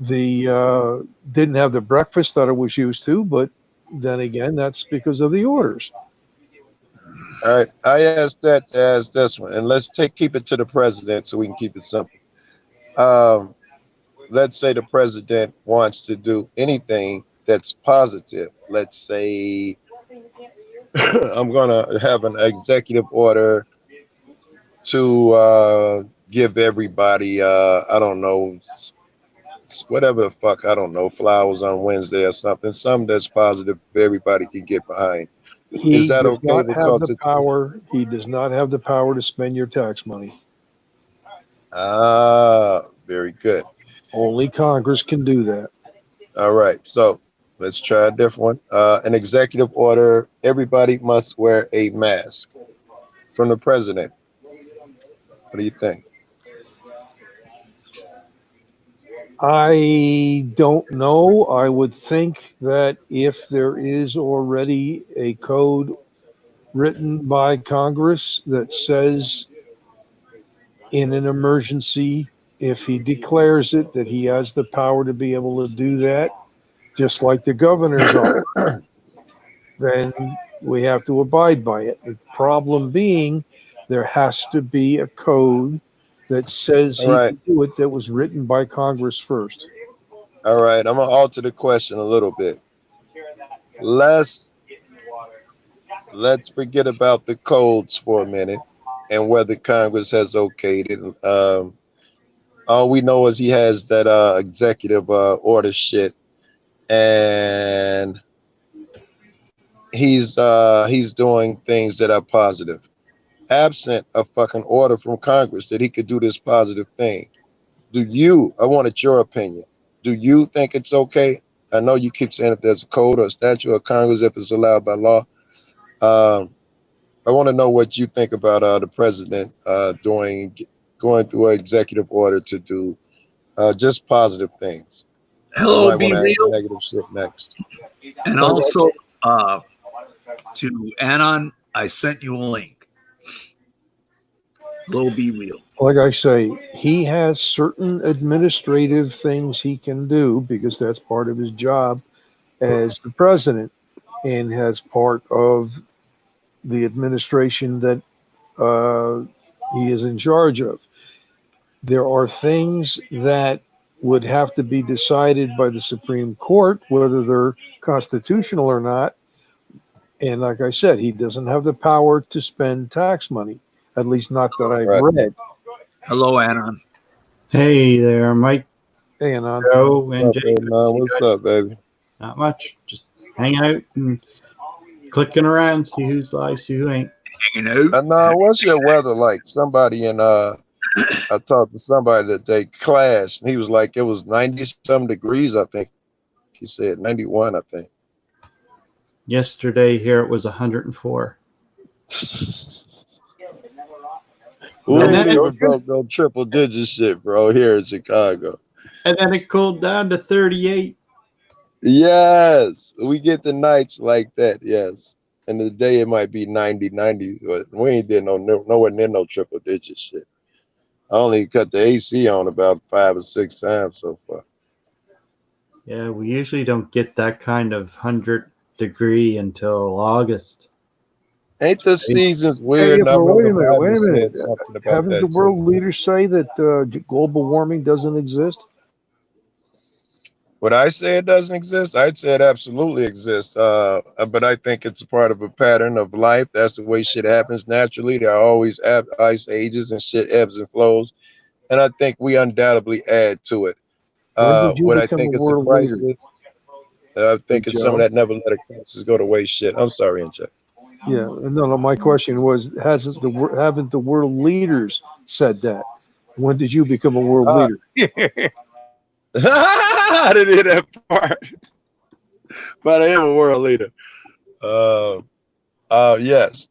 The didn't have the breakfast that I was used to, but then again, that's because of the orders. all right. I asked that to ask this one, and let's keep it to the president so we can keep it simple. Um, let's say the president wants to do anything that's positive. Let's say I'm gonna have an executive order to give everybody I don't know whatever the fuck, I don't know, flowers on Wednesday or something that's positive everybody can get behind. Is He that does okay? not have Because the it's power. He does not have the power to spend your tax money. very good. Only Congress can do that. All right, so let's try a different one. An executive order: everybody must wear a mask from the president. What do you think? I don't know. I would think that if there is already a code written by Congress that says in an emergency, if he declares it, that he has the power to be able to do that, just like the governors are, then we have to abide by it. The problem being, there has to be a code that says All he right, can do it that was written by Congress first. all right. I'm gonna alter the question a little bit. Let's let's forget about the codes for a minute and whether Congress has okayed it. All we know is he has that executive order shit, and he's doing things that are positive. Absent a fucking order from Congress that he could do this positive thing. I wanted your opinion. Do you think it's okay? I know you keep saying if there's a code or a statute of Congress, if it's allowed by law, I want to know what you think about the president going through an executive order to do just positive things. I Hello, might Be want to ask Real. negative shit next. And also to Anon, I sent you a link. Hello, Be Real. Like I say, he has certain administrative things he can do because that's part of his job as the president and as part of the administration that he is in charge of. There are things that would have to be decided by the Supreme Court, whether they're constitutional or not. And like I said, he doesn't have the power to spend tax money, at least not that I've Right. read. Hello, Anon. Hey there, Mike, Hey, Anon. Joe, What's and up, Jay. baby? Good to see you What's guys. up, baby? Not much. Just hanging out and clicking around, see who's live, see who ain't. Hanging out. What's your weather like? Somebody in I talked to somebody that they clashed, and he was like, it was 90-some degrees, I think. He said 91, I think. Yesterday here it was 104. We And then ain't it- even broke no triple digit shit, bro, here in Chicago. And then it cooled down to 38. Yes, we get the nights like that, yes. And the day it might be 90, but we ain't did nowhere near no triple digit shit. I only cut the AC on about 5 or 6 times so far. Yeah, we usually don't get that kind of 100-degree until August. Ain't the seasons Hey, weird? but And I wait a remember minute, wait Bible a minute. said something about Haven't that the too. world leaders say that global warming doesn't exist? Would I say it doesn't exist? I'd say it absolutely exists. But I think it's a part of a pattern of life. That's the way shit happens naturally. There are always ice ages and shit ebbs and flows. And I think we undoubtedly add to it. When did you What I become think a it's a world leader? crisis. I think Hey, it's some of Joe? that never let a crisis go to waste shit. I'm sorry, NJ. Yeah, no. My question was, haven't the world leaders said that? When did you become a world Ah. leader? I didn't hear that part. But I am a world leader. Yes,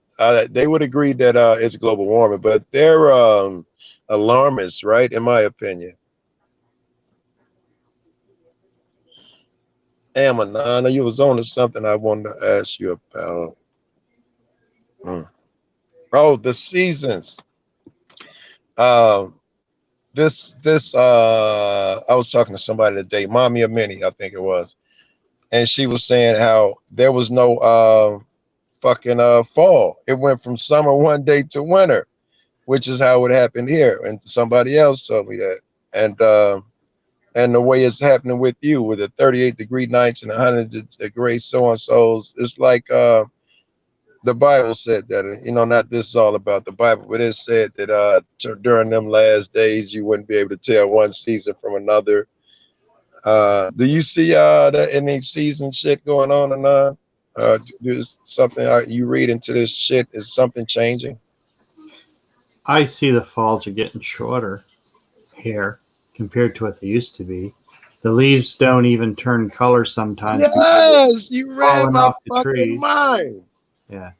they would agree that it's global warming, but they're alarmists, right? In my opinion. Hey, Manana, you was on to something I wanted to ask you about. Oh, the seasons. I was talking to somebody today, Mommy of Many, I think it was, and she was saying how there was no fucking fall. It went from summer one day to winter, which is how it happened here. And somebody else told me that. And the way it's happening with you with the 38-degree nights and 100-degree so-and-so's, it's like the Bible said that, not this is all about the Bible, but it said that during them last days, you wouldn't be able to tell one season from another. Do you see that any season shit going on or not? There's something you read into this shit, is something changing? I see the falls are getting shorter here compared to what they used to be. The leaves don't even turn color sometimes. Yes, you read falling my off the fucking trees. mind. Yeah,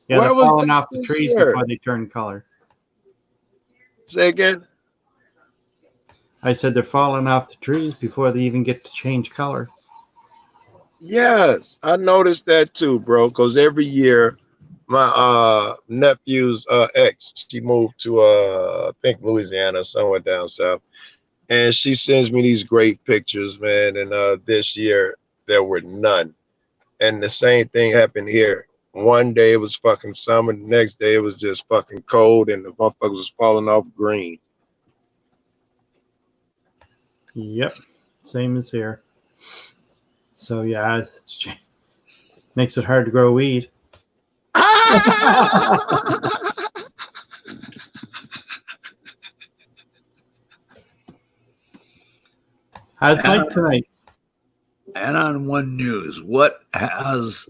Where they're was falling that off the this trees year? before they turn color. Say again? I said they're falling off the trees before they even get to change color. Yes, I noticed that too, bro. Because every year, my nephew's ex, she moved to I think Louisiana, somewhere down south, and she sends me these great pictures, man. And this year there were none. And the same thing happened here. One day it was fucking summer, the next day it was just fucking cold, and the motherfuckers was falling off green. Yep, same as here. So yeah, makes it hard to grow weed. How's Mike tonight? And on One News, what has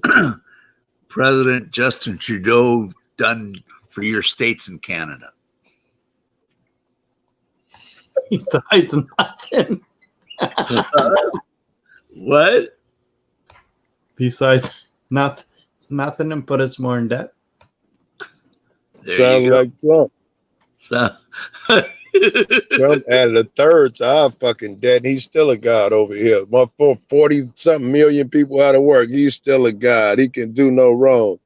President Justin Trudeau done for your states in Canada? Besides nothing. What? Besides nothing. nothing and put us more in debt. There Sounds you go. like Trump. So, Trump added a third to our fucking debt. He's still a god over here. My 40-something million people out of work. He's still a god. He can do no wrong.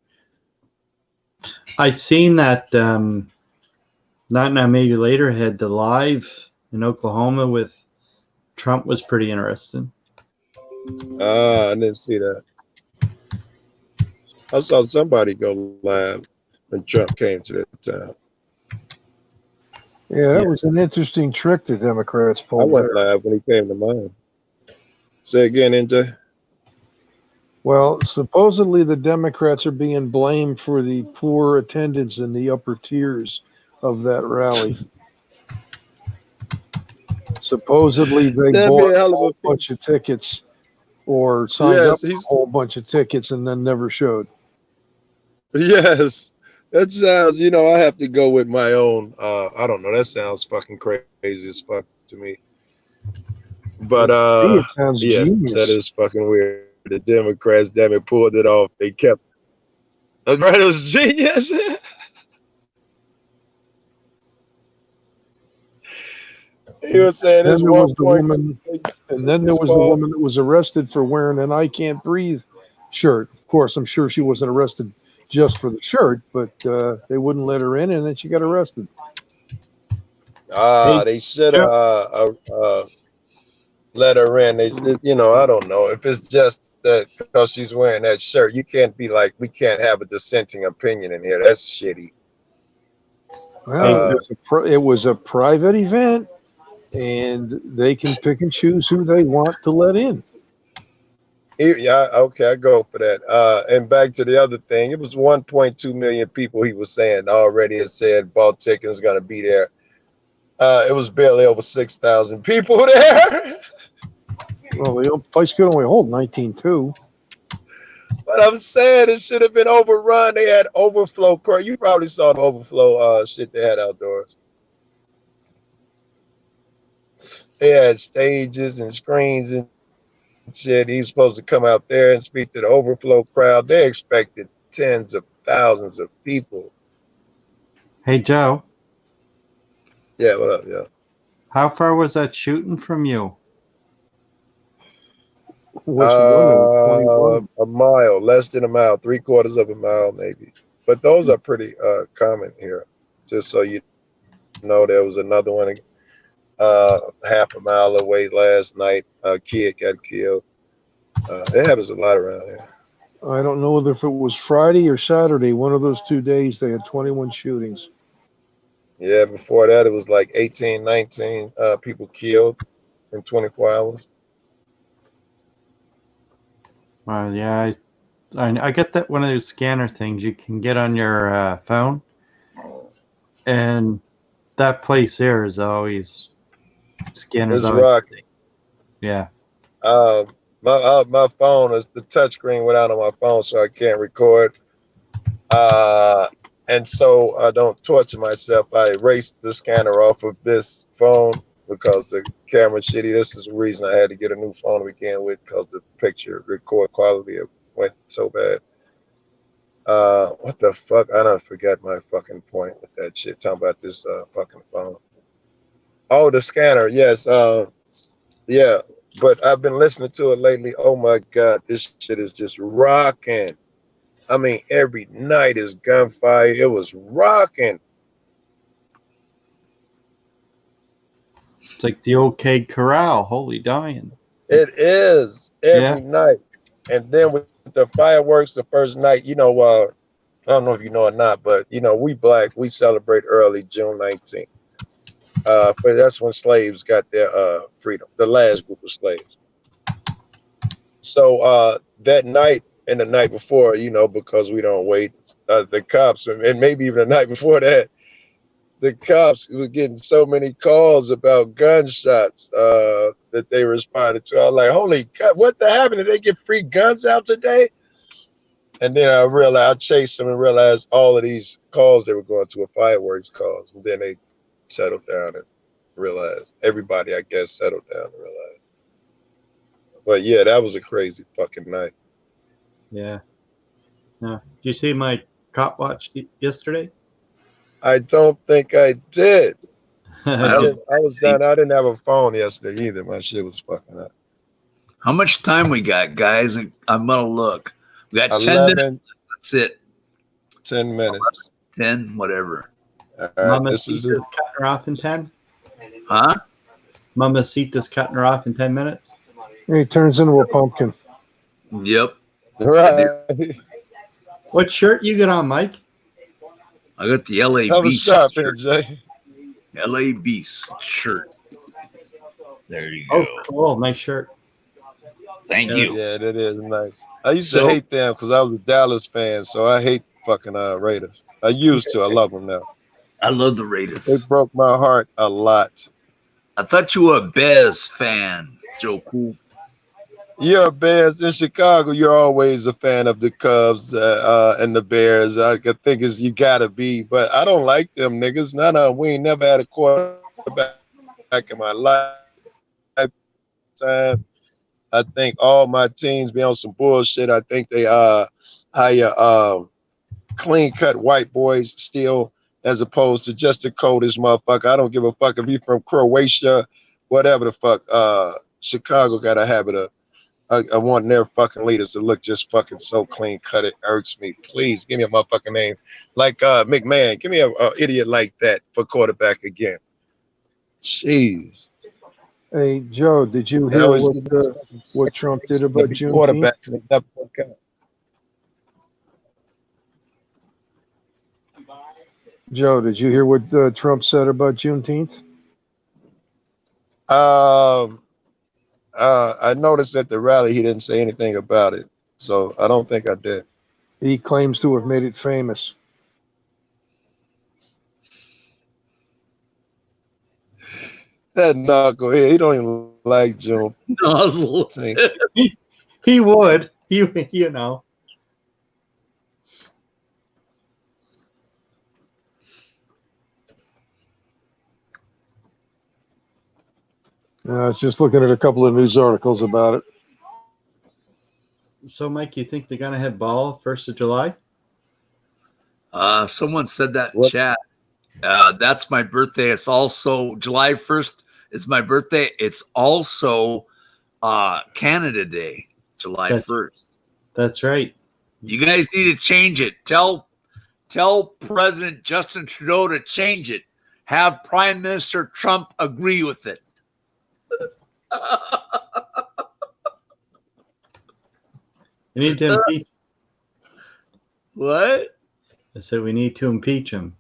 I seen that not now, maybe later had the live in Oklahoma with Trump was pretty interesting. Ah, I didn't see that. I saw somebody go live when Trump came to that town. Yeah, that Yeah. was an interesting trick the Democrats I pulled went there. live when he came to mine. Say again, NJ. Well, supposedly the Democrats are being blamed for the poor attendance in the upper tiers of that rally. Supposedly they That'd be bought a a hell of a whole feat. bunch of tickets or signed up Yes, for a whole bunch of tickets and then never showed. yes. That sounds, I have to go with my own. I don't know. That sounds fucking crazy as fuck to me. But To me, it sounds yes, that genius. is fucking weird. The Democrats, damn it, pulled it off. They kept. That's right. It was genius. He was saying Then it's there was the 1.2. woman, and then there was the woman that was arrested for wearing an "I Can't Breathe" shirt. Of course, I'm sure she wasn't arrested just for the shirt, but they wouldn't let her in, and then she got arrested. Ah, Hey, they should Joe. have let her in. They, I don't know if it's just that because she's wearing that shirt. You can't be like, we can't have a dissenting opinion in here. That's shitty. Well, it was a private event, and they can pick and choose who they want to let in. Yeah, okay, I go for that. And back to the other thing, it was 1.2 million people. He was saying already had said bought tickets gonna be there. It was barely over 6,000 people there. Well, the place could only hold 19.2. But I'm saying it should have been overrun. They had overflow. You probably saw the overflow shit they had outdoors. They had stages and screens and shit. He's supposed to come out there and speak to the overflow crowd. They expected tens of thousands of people. Hey, Joe. Yeah, what up, yeah? How far was that shooting from you? What's the limit? 21? A mile, less than a mile, 3/4 of a mile, maybe. But those are pretty common here. Just so you know, there was another one half a mile away last night. A kid got killed. It happens a lot around here. I don't know whether if it was Friday or Saturday. One of those 2 days, they had 21 shootings. Yeah, before that, it was like 18, 19 people killed in 24 hours. Well, yeah, I get that one of those scanner things you can get on your phone, and that place there is always scanners. It's rocking. Yeah. My phone is the touchscreen went out on my phone, so I can't record. And so I don't torture myself. I erased the scanner off of this phone because the camera's shitty. This is the reason I had to get a new phone to begin with, because the picture record quality went so bad. What the fuck? I don't forget my fucking point with that shit. Talking about this fucking phone. Oh, the scanner. Yes. Yeah. But I've been listening to it lately. Oh my God, this shit is just rocking. I mean, every night is gunfire. It was rocking. It's like the old Keg Corral. Holy dying. It is every night. And then with the fireworks, the first night, I don't know if you know or not, but we black, we celebrate early June 19th. But that's when slaves got their freedom, the last group of slaves. So that night and the night before, because we don't wait, the cops, and maybe even the night before that, the cops was getting so many calls about gunshots that they responded to. I was like, holy God, what the happened? Did they get free guns out today? And then I chased them and realized all of these calls they were going to were fireworks calls. And then they settled down and realized, everybody, I guess, settled down and realized. But yeah, that was a crazy fucking night. Yeah. Did you see my cop watch yesterday? I don't think I did. I Well, was down. I didn't have a phone yesterday either. My shit was fucking up. how much time we got, guys? I'm gonna look. We got 10 minutes. 11, That's it. 10 minutes. 10, whatever. All right, Mama this is Sita's cutting her off in 10. Huh? Mama Sita's cutting her off in 10 minutes. He turns into a pumpkin. Yep. right. What shirt you got on, Mike? I got the LA Have a Beast shot here, shirt. Jay. LA Beast shirt. There you Oh, go. cool. Nice shirt. Thank you. Yeah, that is nice. I used So- to hate them because I was a Dallas fan, so I hate fucking Raiders. I used to. I love them now. I love the They Raiders. broke my heart a lot. I thought you were a Bears fan, Joe Cool. You're a Bears in Chicago. You're always a fan of the Cubs and the Bears. I think is you gotta be, but I don't like them niggas. We ain't never had a quarterback in my lifetime. I think all my teams be on some bullshit. I think they hire clean cut white boys still, as opposed to just the coldest motherfucker. I don't give a fuck if you from Croatia, whatever the fuck. Chicago got a habit of I want their fucking leaders to look just fucking so clean cut. It irks me. Please give me a motherfucking name like McMahon. Give me a idiot like that for quarterback again. Jeez. Hey, Joe, did you They hear always what, give us fucking what Trump did about be Juneteenth? quarterbacks and they never work out. Joe, did you hear what Trump said about Juneteenth? I noticed at the rally he didn't say anything about it, so I don't think I did. He claims to have made it famous. That knucklehead, he don't even like June. Nozzle. He would. You know. I was just looking at a couple of news articles about it. So, Mike, you think they're gonna have ball 1st of July? Someone said that in What? chat. That's my birthday. It's also July 1st is my birthday. It's also Canada Day, July That's- 1st. That's right. You guys need to change it. Tell President Justin Trudeau to change it. Have Prime Minister Trump agree with it. We need to impeach. What? I said we need to impeach him.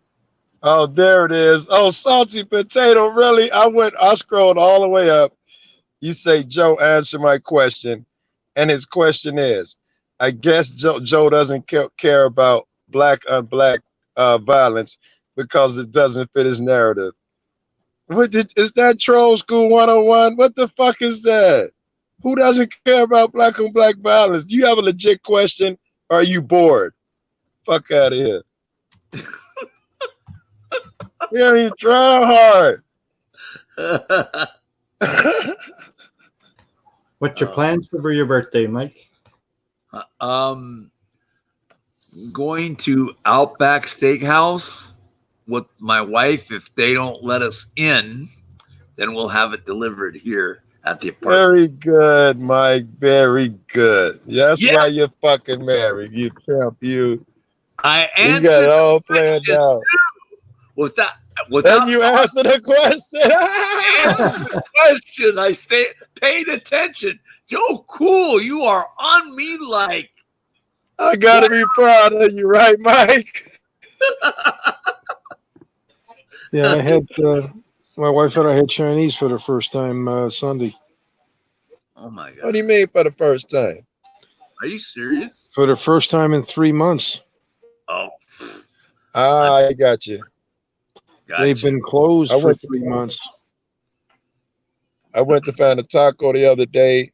Oh, there it is. Oh, salty potato. Really? I scrolled all the way up. You say, Joe, answer my question. And his question is, I guess Joe doesn't care about black on black violence because it doesn't fit his narrative. Is that Troll School 101? What the fuck is that? Who doesn't care about black on black violence? Do you have a legit question or are you bored? Fuck out of here. Yeah, you try hard. What's your plans for your birthday, Mike? Going to Outback Steakhouse with my wife. If they don't let us in, then we'll have it delivered here at the apartment. Very good, Mike. Very good. That's Yes. why you're fucking married. You pimp. You I got it answered all planned question. out. without Then you answer the question. the question. I paid attention. Joe Cool, you are on me like I gotta be proud of you, right, Mike? Yeah, I had my wife and I had Chinese for the first time Sunday. oh my god. What do you mean for the first time? Are you serious? For the first time in 3 months. Oh, I got you. They've gotcha. been closed I for went to- 3 months. I went to find a taco the other day.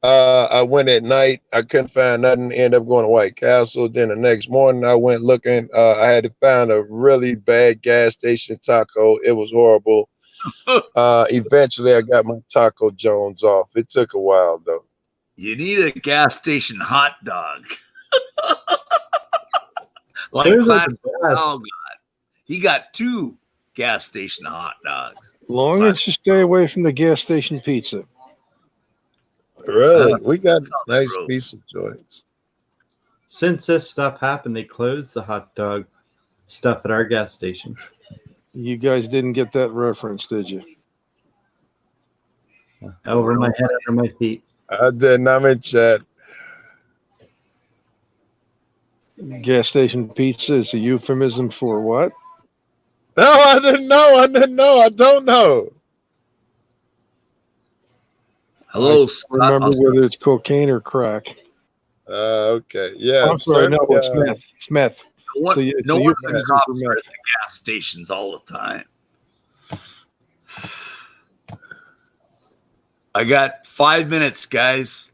I went at night. I couldn't find nothing. Ended up going to White Castle. Then the next morning, I went looking. I had to find a really bad gas station taco. It was horrible. Eventually, I got my Taco Jones off. It took a while, though. You need a gas station hot dog. Like Those are classic. the best. Oh God, he got 2 gas station hot dogs. Long as you stay away from the gas station pizza. Really? We got That's how they nice roll. pizza joints. Since this stuff happened, they closed the hot dog stuff at our gas stations. You guys didn't get that reference, did you? Over my head, under my feet. I did not in chat. Gas station pizza is a euphemism for what? No, I didn't know. I don't know. Hello, I Scott. remember whether it's cocaine or crack. Okay. Yeah. I'm sorry, no, it's certainly, meth. It's meth. No, So, it's no a wonder the euphemism cops for are meth. at the gas stations all the time. I got 5 minutes, guys.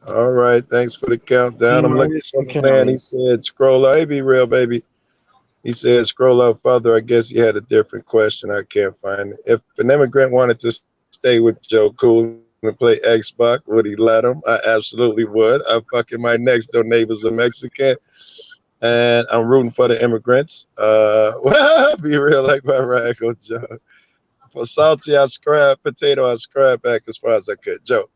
All right. Thanks for the countdown. I'm looking T-minus for and the man. He counting. said, scroll up. Hey, be real, baby. He said, scroll up further. I guess he had a different question. I can't find it. If an immigrant wanted to stay with Joe Cool and play Xbox, would he let him? I absolutely would. My next door neighbor's a Mexican, and I'm rooting for the immigrants. Be real, like my radical Joe. For salty, I scrap. Potato, I scrap back as far as I could. Joe.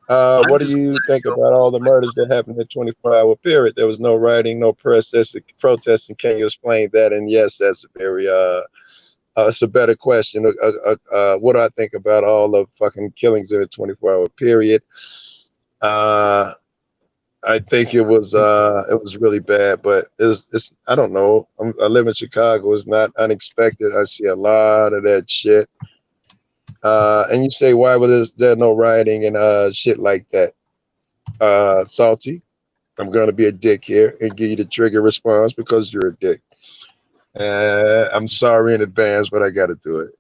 What do you think about all the murders that happened in a 24-hour period? There was no rioting, no protesting. Can you explain that? And yes, that's a very it's a better question. What do I think about all the fucking killings in a 24-hour period? I think it was really bad, but it's I don't know. I live in Chicago. It's not unexpected. I see a lot of that shit. And you say, why was there no rioting and shit like that? Salty, I'm gonna be a dick here and give you the trigger response because you're a dick. I'm sorry in advance, but I gotta do it.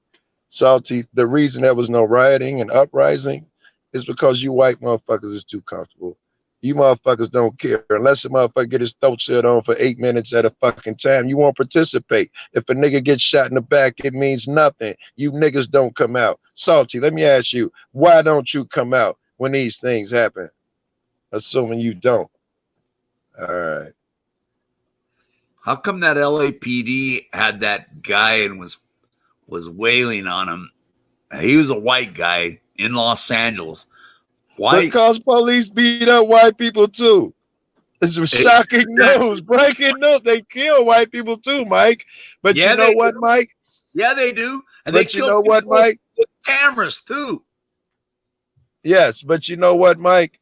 Salty, the reason there was no rioting and uprising is because you white motherfuckers is too comfortable. You motherfuckers don't care. Unless a motherfucker get his throat slit on for 8 minutes at a fucking time, you won't participate. If a nigga gets shot in the back, it means nothing. You niggas don't come out. Salty, let me ask you, why don't you come out when these things happen? Assuming you don't. All right. How come that LAPD had that guy and was wailing on him? He was a white guy in Los Angeles. Why? Because police beat up white people too. It's shocking news, breaking news. They kill white people too, Mike. But Yeah, you know they what, do. Mike? Yeah, they do. And But they you kill know what, people Mike? with cameras too. Yes, but you know what, Mike?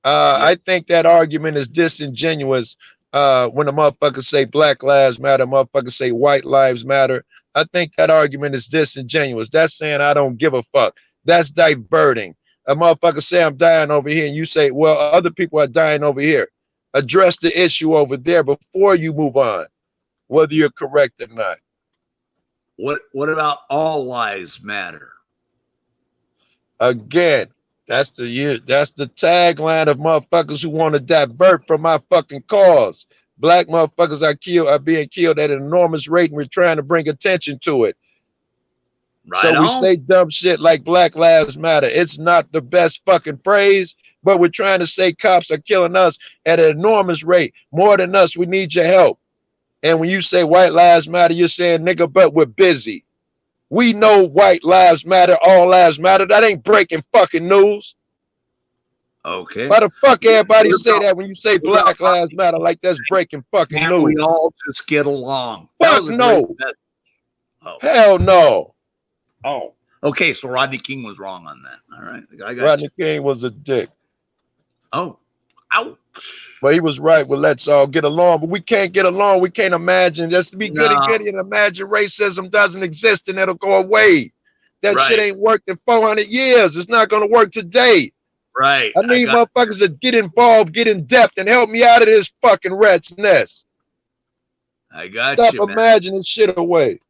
I think that argument is disingenuous. When a motherfucker say Black Lives Matter, motherfucker say White Lives Matter. I think that argument is disingenuous. That's saying I don't give a fuck. That's diverting. A motherfucker say I'm dying over here, and you say, well, other people are dying over here. Address the issue over there before you move on, whether you're correct or not. What about all lives matter? Again, that's the tagline of motherfuckers who want to divert from my fucking cause. Black motherfuckers are being killed at an enormous rate, and we're trying to bring attention to it. Right So we on. say dumb shit like Black Lives Matter. It's not the best fucking phrase, but we're trying to say cops are killing us at an enormous rate, more than us. We need your help. And when you say White Lives Matter, you're saying nigga, but we're busy. We know white lives matter, all lives matter. That ain't breaking fucking news. Okay. Why the fuck everybody What say about- that when you say what Black about- Lives Matter like that's breaking fucking Can't we news? all just get along? That Fuck was a no. great message. Oh. Hell no. Oh. Okay, so Rodney King was wrong on that. All right. I got Rodney you. King was a dick. Oh. Ouch. But he was right. Well, let's all get along. But we can't get along. We can't imagine. Just to be goody-goody and imagine racism doesn't exist and it'll go away. That shit ain't worked in 400 years. It's not going to work today. Right. I need motherfuckers to get involved, get in depth, and help me out of this fucking rat's nest. I got Stop you, man. imagining shit away.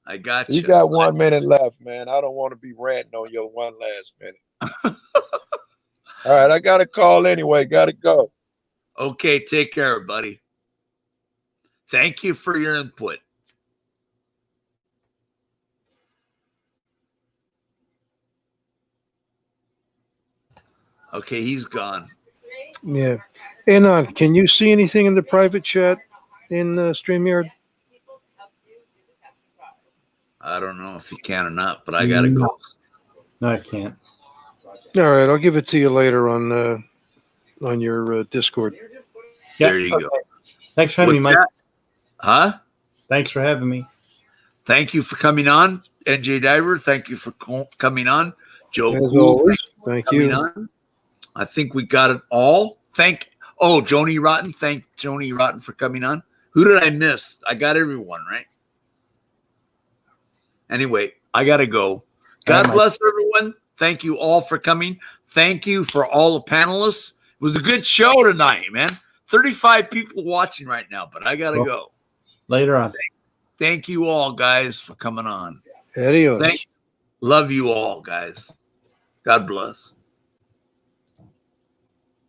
I got you. You got 1 minute left, man. I don't want to be ranting on your one last minute. All right, I got a call anyway. Got to go. Okay, take care, buddy. Thank you for your input. Okay, he's gone. Yeah. Anon, can you see anything in the private chat in StreamYard? I don't know if you can or not, but I gotta go. No, I can't. All right, I'll give it to you later on your Discord. There you go. Thanks for having me, With Mike. that- Huh? Thanks for having me. Thank you for coming on, NJ Diver. Thank you for coming on, Joe. As Cool, always, for thank coming you. on. I think we got it all. Joni Rotten. Thank Joni Rotten for coming on. Who did I miss? I got everyone right. Anyway, I gotta go. God Mike. bless everyone. Thank you all for coming. Thank you for all the panelists. It was a good show tonight, man. 35 people watching right now, but I gotta Well, go. Later on. Thank you all, guys, for coming on. Adios. Love you all, guys. God bless.